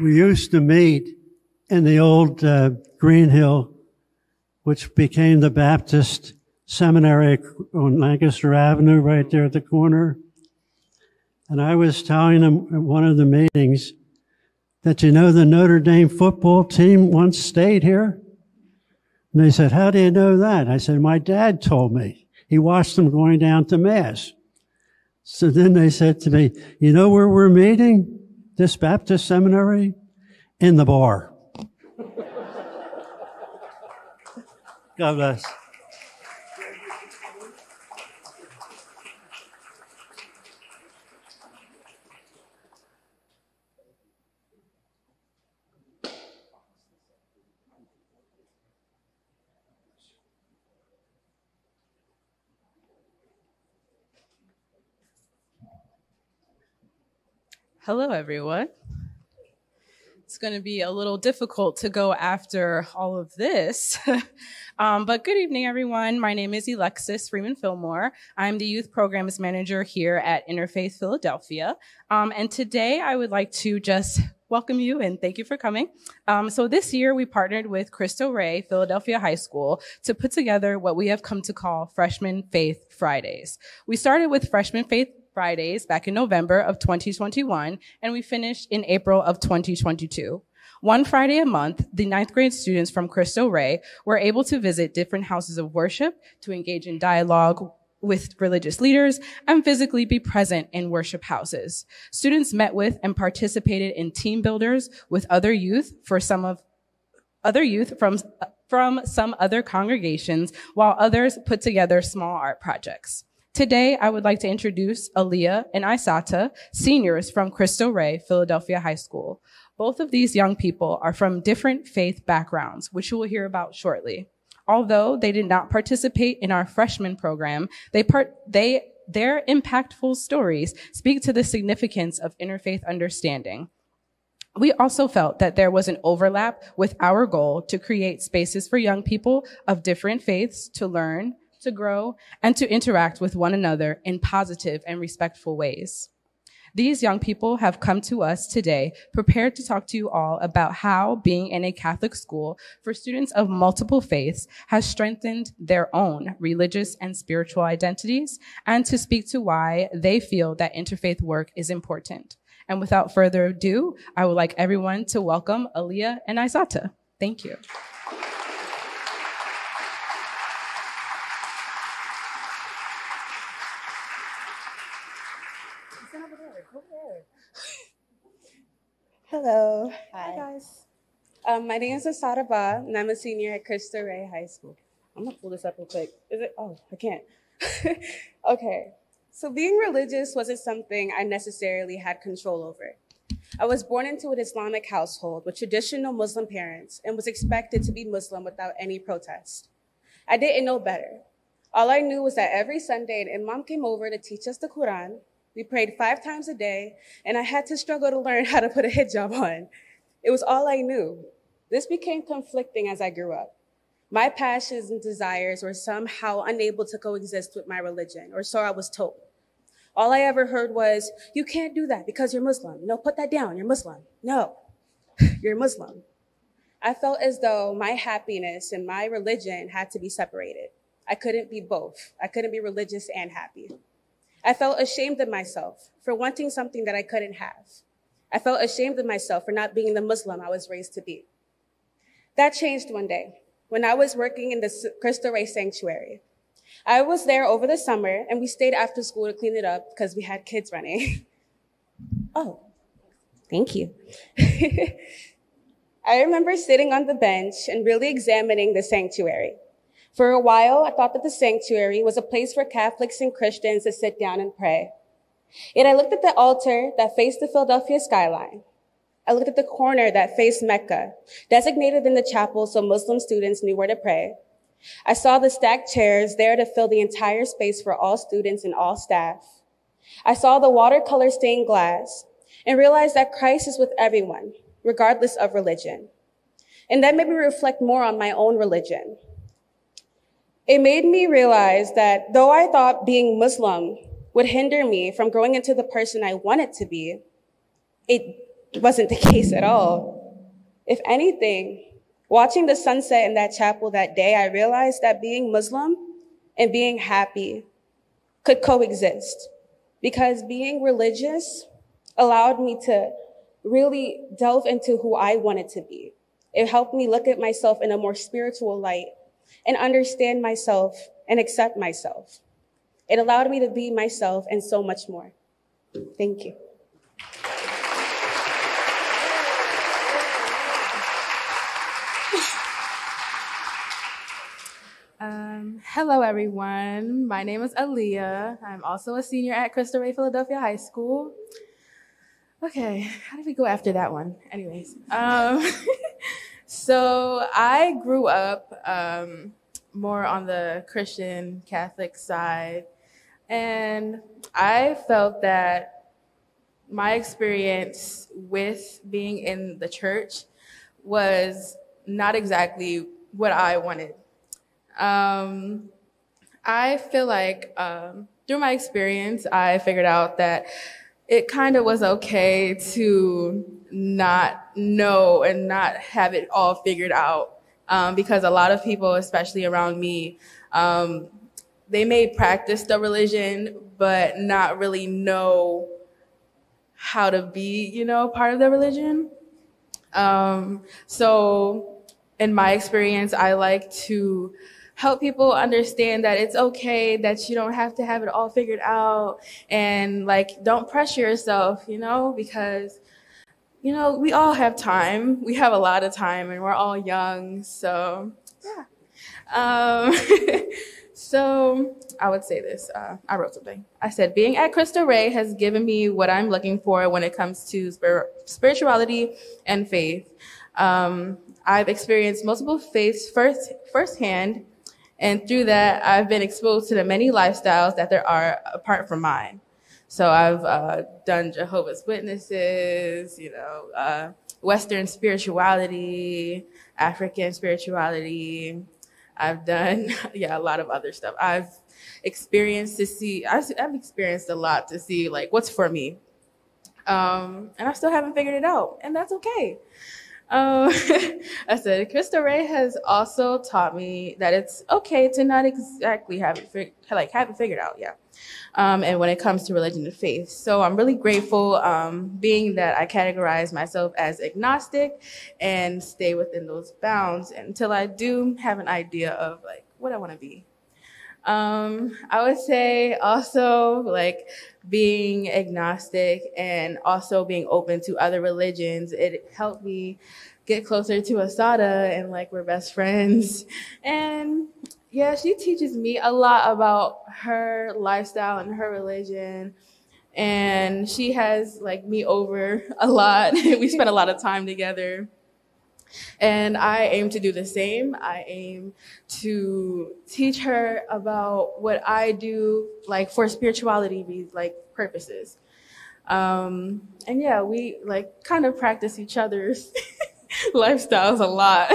Speaker 9: We used to meet in the old Green Hill, which became the Baptist Seminary on Lancaster Avenue right there at the corner. And I was telling them at one of the meetings that, you know, the Notre Dame football team once stayed here. And they said, "How do you know that?" I said, "My dad told me. He watched them going down to Mass." So then they said to me, "You know where we're meeting? This Baptist seminary?" In the bar. God bless.
Speaker 3: Hello, everyone. It's going to be a little difficult to go after all of this. But good evening, everyone. My name is Alexis Freeman Fillmore. I'm the Youth Programs Manager here at Interfaith Philadelphia. And today I would like to just welcome you and thank you for coming. So this year we partnered with Cristo Rey Philadelphia High School to put together what we have come to call Freshman Faith Fridays. We started with Freshman Faith Fridays back in November of 2021, and we finished in April of 2022. One Friday a month, the 9th grade students from Cristo Rey were able to visit different houses of worship to engage in dialogue with religious leaders and physically be present in worship houses. Students met with and participated in team builders with other youth from some other congregations, while others put together small art projects. Today, I would like to introduce Aaliyah and Isata, seniors from Cristo Rey, Philadelphia High School. Both of these young people are from different faith backgrounds, which you will hear about shortly. Although they did not participate in our freshman program, their impactful stories speak to the significance of interfaith understanding. We also felt that there was an overlap with our goal to create spaces for young people of different faiths to learn, to grow, and to interact with one another in positive and respectful ways. These young people have come to us today prepared to talk to you all about how being in a Catholic school for students of multiple faiths has strengthened their own religious and spiritual identities, and to speak to why they feel that interfaith work is important. And without further ado, I would like everyone to welcome Aaliyah and Isata. Thank you.
Speaker 11: Hello. Hi guys. My name is Asada Ba, and I'm a senior at Cristo Rey High School. I'm gonna pull this up real quick. Is it? Oh, I can't. Okay. So being religious wasn't something I necessarily had control over. I was born into an Islamic household with traditional Muslim parents and was expected to be Muslim without any protest. I didn't know better. All I knew was that every Sunday an imam came over to teach us the Quran. We prayed 5 times a day, and I had to struggle to learn how to put a hijab on. It was all I knew. This became conflicting as I grew up. My passions and desires were somehow unable to coexist with my religion, or so I was told. All I ever heard was, you can't do that because you're Muslim. No, put that down, you're Muslim. No, you're Muslim. I felt as though my happiness and my religion had to be separated. I couldn't be both. I couldn't be religious and happy. I felt ashamed of myself for wanting something that I couldn't have. I felt ashamed of myself for not being the Muslim I was raised to be. That changed one day when I was working in the Cristo Rey Sanctuary. I was there over the summer, and we stayed after school to clean it up because we had kids running. Oh, thank you. I remember sitting on the bench and really examining the sanctuary. For a while, I thought that the sanctuary was a place for Catholics and Christians to sit down and pray. Yet I looked at the altar that faced the Philadelphia skyline. I looked at the corner that faced Mecca, designated in the chapel so Muslim students knew where to pray. I saw the stacked chairs there to fill the entire space for all students and all staff. I saw the watercolor stained glass and realized that Christ is with everyone, regardless of religion. And that made me reflect more on my own religion. It made me realize that though I thought being Muslim would hinder me from growing into the person I wanted to be, it wasn't the case at all. If anything, watching the sunset in that chapel that day, I realized that being Muslim and being happy could coexist, because being religious allowed me to really delve into who I wanted to be. It helped me look at myself in a more spiritual light and understand myself and accept myself. It allowed me to be myself and so much more. Thank you.
Speaker 12: Hello, everyone. My name is Aaliyah. I'm also a senior at Cristo Rey Philadelphia High School. Okay, how did we go after that one? Anyways, so I grew up more on the Christian Catholic side, and I felt that my experience with being in the church was not exactly what I wanted. I feel like through my experience, I figured out that it kind of was okay to not know and not have it all figured out, because a lot of people, especially around me, they may practice the religion but not really know how to be, part of the religion. So in my experience, I like to help people understand that it's okay, that you don't have to have it all figured out, and like, don't pressure yourself, because, we all have time. We have a lot of time and we're all young. So, yeah. So I would say this. I wrote something. I said, being at Cristo Rey has given me what I'm looking for when it comes to spirituality and faith. I've experienced multiple faiths firsthand, and through that, I've been exposed to the many lifestyles that there are apart from mine. So I've done Jehovah's Witnesses, Western spirituality, African spirituality. I've done, a lot of other stuff. I've experienced a lot to see like what's for me. And I still haven't figured it out, and that's okay. I said, Cristo Rey has also taught me that it's okay to not exactly have it figured out, and when it comes to religion and faith. So I'm really grateful, being that I categorize myself as agnostic and stay within those bounds until I do have an idea of like what I want to be. I would say also like being agnostic and also being open to other religions, it helped me get closer to Asada, and like we're best friends. And yeah, she teaches me a lot about her lifestyle and her religion. And she has like me over a lot. We spend a lot of time together. And I aim to do the same. I aim to teach her about what I do, like for spirituality, like purposes. And yeah, we like kind of practice each other's lifestyles a lot.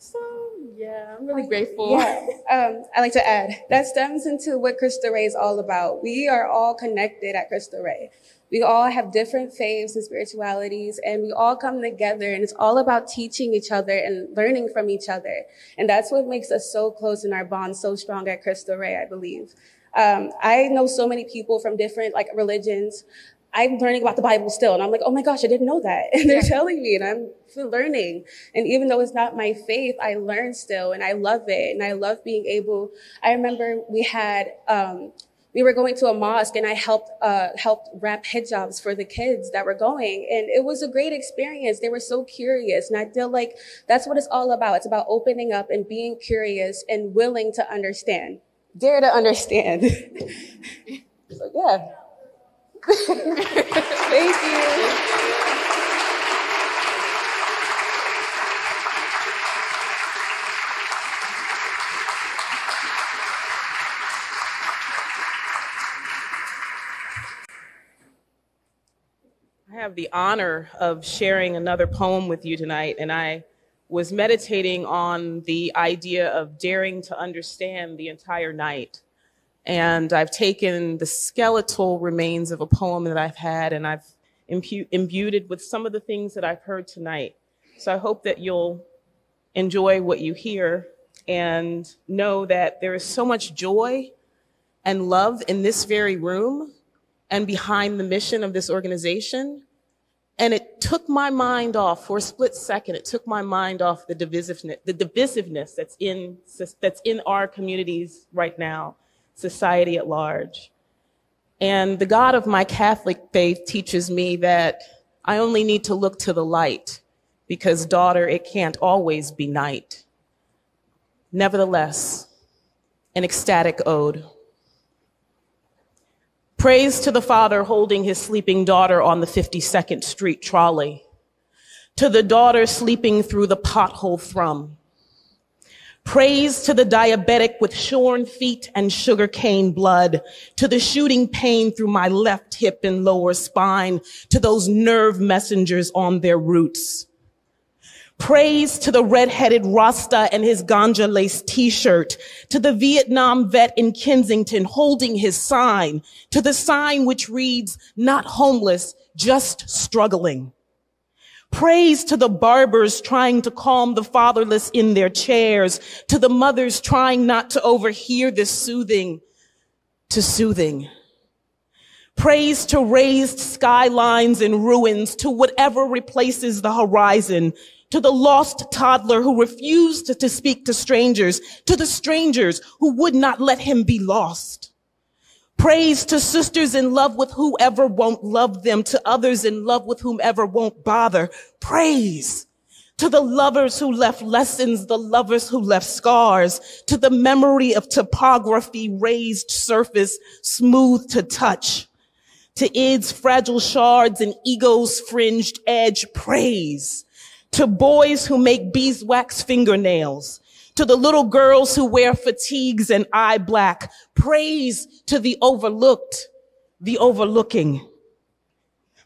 Speaker 12: So yeah, I'm really grateful.
Speaker 11: Yeah. I like to add, that stems into what Cristo Rey is all about. We are all connected at Cristo Rey. We all have different faiths and spiritualities, and we all come together, and it's all about teaching each other and learning from each other. And that's what makes us so close and our bond so strong at Cristo Rey, I believe. I know so many people from different like religions. I'm learning about the Bible still, and I'm like, oh my gosh, I didn't know that. And they're telling me, and I'm learning. And even though it's not my faith, I learn still, and I love it. And I love being able, I remember we were going to a mosque, and I helped wrap hijabs for the kids that were going. And it was a great experience. They were so curious. And I feel like that's what it's all about. It's about opening up and being curious and willing to understand. Dare to understand. So yeah. Thank you.
Speaker 3: I have the honor of sharing another poem with you tonight, and I was meditating on the idea of daring to understand the entire night. And I've taken the skeletal remains of a poem that I've had, and I've imbued it with some of the things that I've heard tonight. So I hope that you'll enjoy what you hear and know that there is so much joy and love in this very room and behind the mission of this organization. And it took my mind off for a split second. It took my mind off the divisiveness that's in our communities right now, society at large. And the God of my Catholic faith teaches me that I only need to look to the light because, daughter, it can't always be night. Nevertheless, an ecstatic ode. Praise to the father holding his sleeping daughter on the 52nd Street trolley, to the daughter sleeping through the pothole thrum. Praise to the diabetic with shorn feet and sugarcane blood, to the shooting pain through my left hip and lower spine, to those nerve messengers on their routes. Praise to the red-headed Rasta and his ganja-laced t-shirt, to the Vietnam vet in Kensington holding his sign, to the sign which reads, "Not homeless, just struggling." Praise to the barbers trying to calm the fatherless in their chairs, to the mothers trying not to overhear this soothing. Praise to raised skylines and ruins, to whatever replaces the horizon, to the lost toddler who refused to speak to strangers, to the strangers who would not let him be lost. Praise to sisters in love with whoever won't love them, to others in love with whomever won't bother. Praise to the lovers who left lessons, the lovers who left scars, to the memory of topography, raised surface, smooth to touch, to id's fragile shards and ego's fringed edge. Praise to boys who make beeswax fingernails, to the little girls who wear fatigues and eye black. Praise to the overlooked, the overlooking.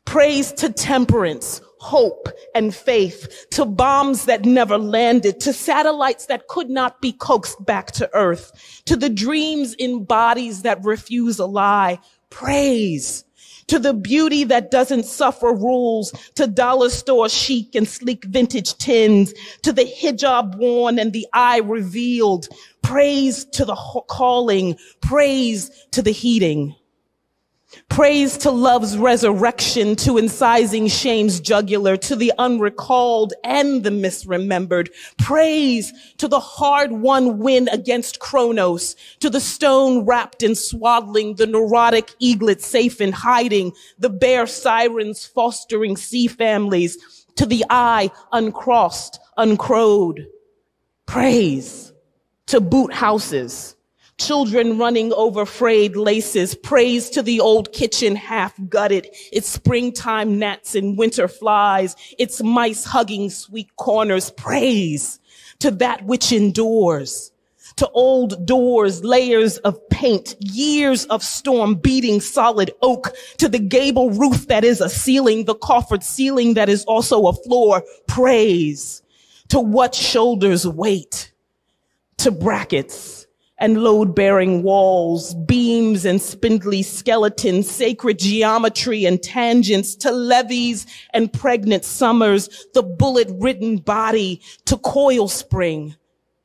Speaker 3: Praise to temperance, hope, and faith, to bombs that never landed, to satellites that could not be coaxed back to Earth, to the dreams in bodies that refuse a lie. Praise to the beauty that doesn't suffer rules, to dollar store chic and sleek vintage tins, to the hijab worn and the eye revealed. Praise to the calling, praise to the heating. Praise to love's resurrection, to incising shame's jugular, to the unrecalled and the misremembered. Praise to the hard-won win against Kronos, to the stone wrapped in swaddling, the neurotic eaglet safe in hiding, the bear sirens fostering sea families, to the eye uncrossed, uncrowed. Praise to boot houses, children running over frayed laces. Praise to the old kitchen half gutted, its springtime gnats and winter flies, its mice hugging sweet corners. Praise to that which endures, to old doors, layers of paint, years of storm beating solid oak, to the gable roof that is a ceiling, the coffered ceiling that is also a floor. Praise to what shoulders weight, to brackets and load-bearing walls, beams and spindly skeletons, sacred geometry and tangents, to levees and pregnant summers, the bullet-ridden body, to coil spring,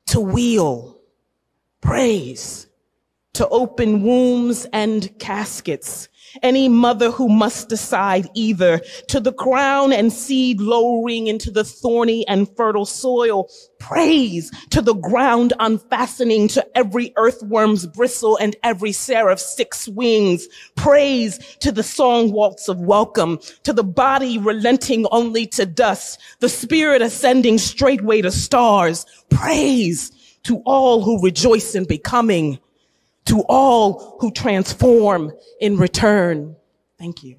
Speaker 3: to wheel. Praise to open wombs and caskets, any mother who must decide either, to the crown and seed lowering into the thorny and fertile soil. Praise to the ground unfastening, to every earthworm's bristle and every seraph's 6 wings. Praise to the song waltz of welcome, to the body relenting only to dust, the spirit ascending straightway to stars. Praise to all who rejoice in becoming, to all who transform in return. Thank you.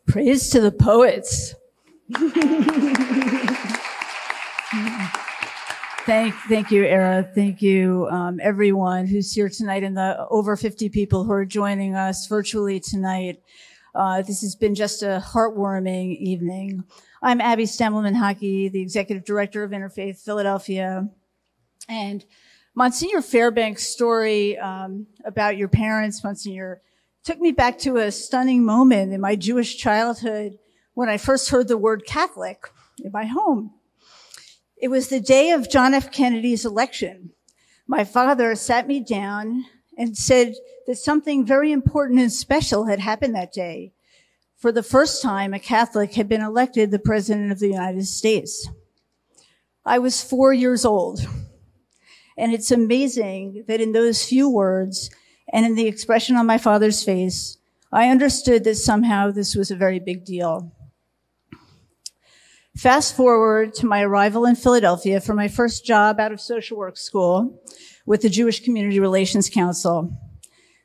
Speaker 13: Praise to the poets. Thank you, Era. Thank you, everyone who's here tonight and the over 50 people who are joining us virtually tonight. This has been just a heartwarming evening. I'm Abby Stammelman-Hockey, the Executive Director of Interfaith Philadelphia. And Monsignor Fairbank's story about your parents, Monsignor, took me back to a stunning moment in my Jewish childhood when I first heard the word Catholic in my home. It was the day of John F. Kennedy's election. My father sat me down and said that something very important and special had happened that day. For the first time, a Catholic had been elected the President of the United States. I was 4 years old. And it's amazing that in those few words and in the expression on my father's face, I understood that somehow this was a very big deal. Fast forward to my arrival in Philadelphia for my first job out of social work school with the Jewish Community Relations Council.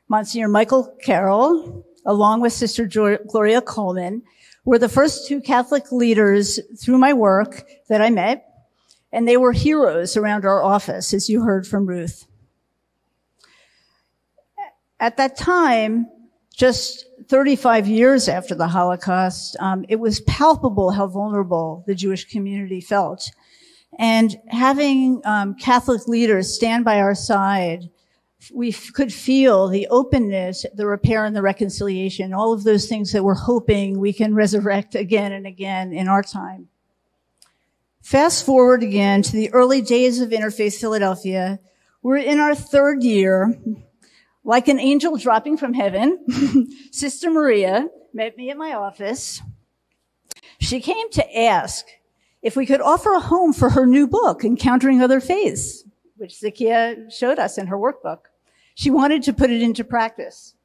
Speaker 13: Monsignor Michael Carroll, along with Sister Gloria Coleman, were the first 2 Catholic leaders through my work that I met, and they were heroes around our office, as you heard from Ruth. At that time, just 35 years after the Holocaust, it was palpable how vulnerable the Jewish community felt. And having Catholic leaders stand by our side, we could feel the openness, the repair and the reconciliation, all of those things that we're hoping we can resurrect again and again in our time. Fast forward again to the early days of Interfaith Philadelphia. We're in our third year. Like an angel dropping from heaven, Sister Maria met me at my office. She came to ask if we could offer a home for her new book, Encountering Other Faiths, which Zakia showed us in her workbook. She wanted to put it into practice.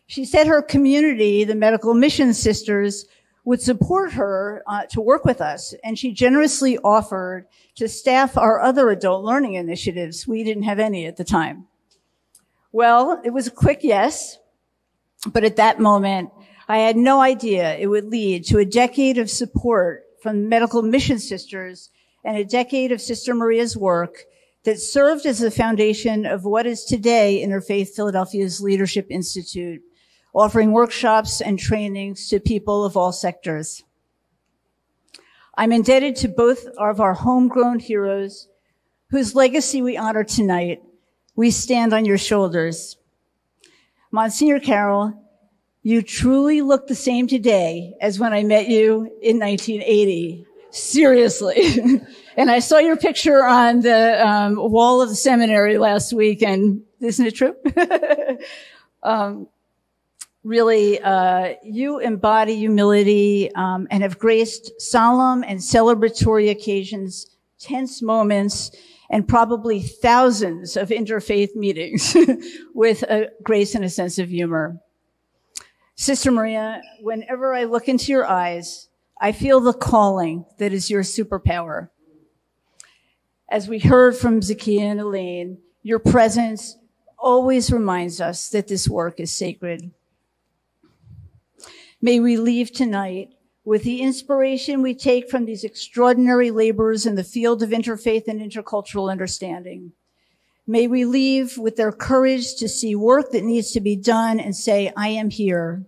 Speaker 13: She said her community, the Medical Mission Sisters, would support her to work with us, and she generously offered to staff our other adult learning initiatives. We didn't have any at the time. Well, it was a quick yes, but at that moment, I had no idea it would lead to a decade of support from Medical Mission Sisters and a decade of Sister Maria's work that served as the foundation of what is today Interfaith Philadelphia's Leadership Institute, offering workshops and trainings to people of all sectors. I'm indebted to both of our homegrown heroes, whose legacy we honor tonight. We stand on your shoulders. Monsignor Carroll, you truly look the same today as when I met you in 1980. Seriously. And I saw your picture on the wall of the seminary last week, and isn't it true? Really, you embody humility and have graced solemn and celebratory occasions, tense moments, and probably thousands of interfaith meetings with a grace and a sense of humor. Sister Maria, whenever I look into your eyes, I feel the calling that is your superpower. As we heard from Zakia and Elaine, your presence always reminds us that this work is sacred. May we leave tonight with the inspiration we take from these extraordinary laborers in the field of interfaith and intercultural understanding. May we leave with their courage to see work that needs to be done and say, I am here.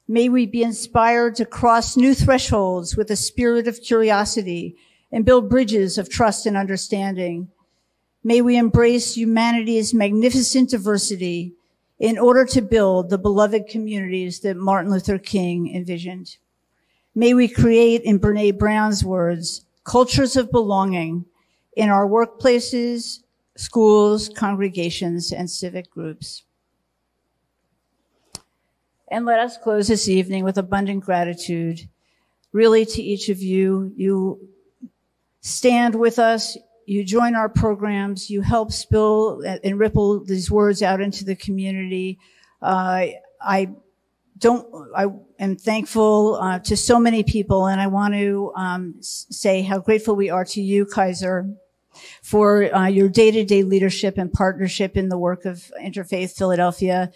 Speaker 13: May we be inspired to cross new thresholds with a spirit of curiosity and build bridges of trust and understanding. May we embrace humanity's magnificent diversity in order to build the beloved communities that Martin Luther King envisioned. May we create, in Brene Brown's words, cultures of belonging in our workplaces, schools, congregations, and civic groups. And let us close this evening with abundant gratitude, really to each of you. You stand with us, you join our programs, you help spill and ripple these words out into the community. I am thankful to so many people, and I want to say how grateful we are to you, Kaiser, for your day-to-day leadership and partnership in the work of Interfaith Philadelphia.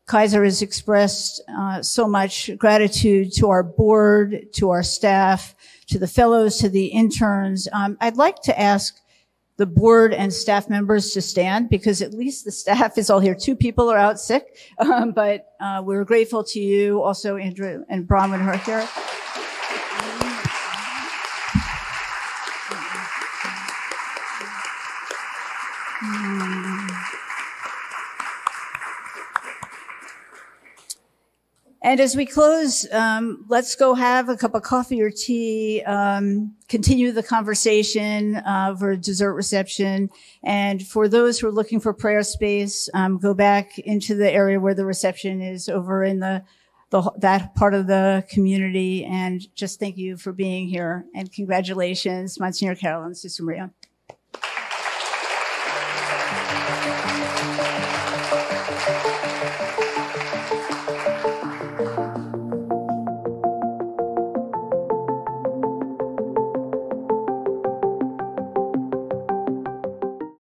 Speaker 13: Kaiser has expressed so much gratitude to our board, to our staff, to the fellows, to the interns. I'd like to ask the board and staff members to stand, because at least the staff is all here. 2 people are out sick, but we're grateful to you, also Andrew and Bronwyn, who are here. And as we close, let's go have a cup of coffee or tea, continue the conversation for a dessert reception. And for those who are looking for prayer space, go back into the area where the reception is, over in that part of the community. And just thank you for being here. And congratulations, Monsignor Carroll and Sister Maria.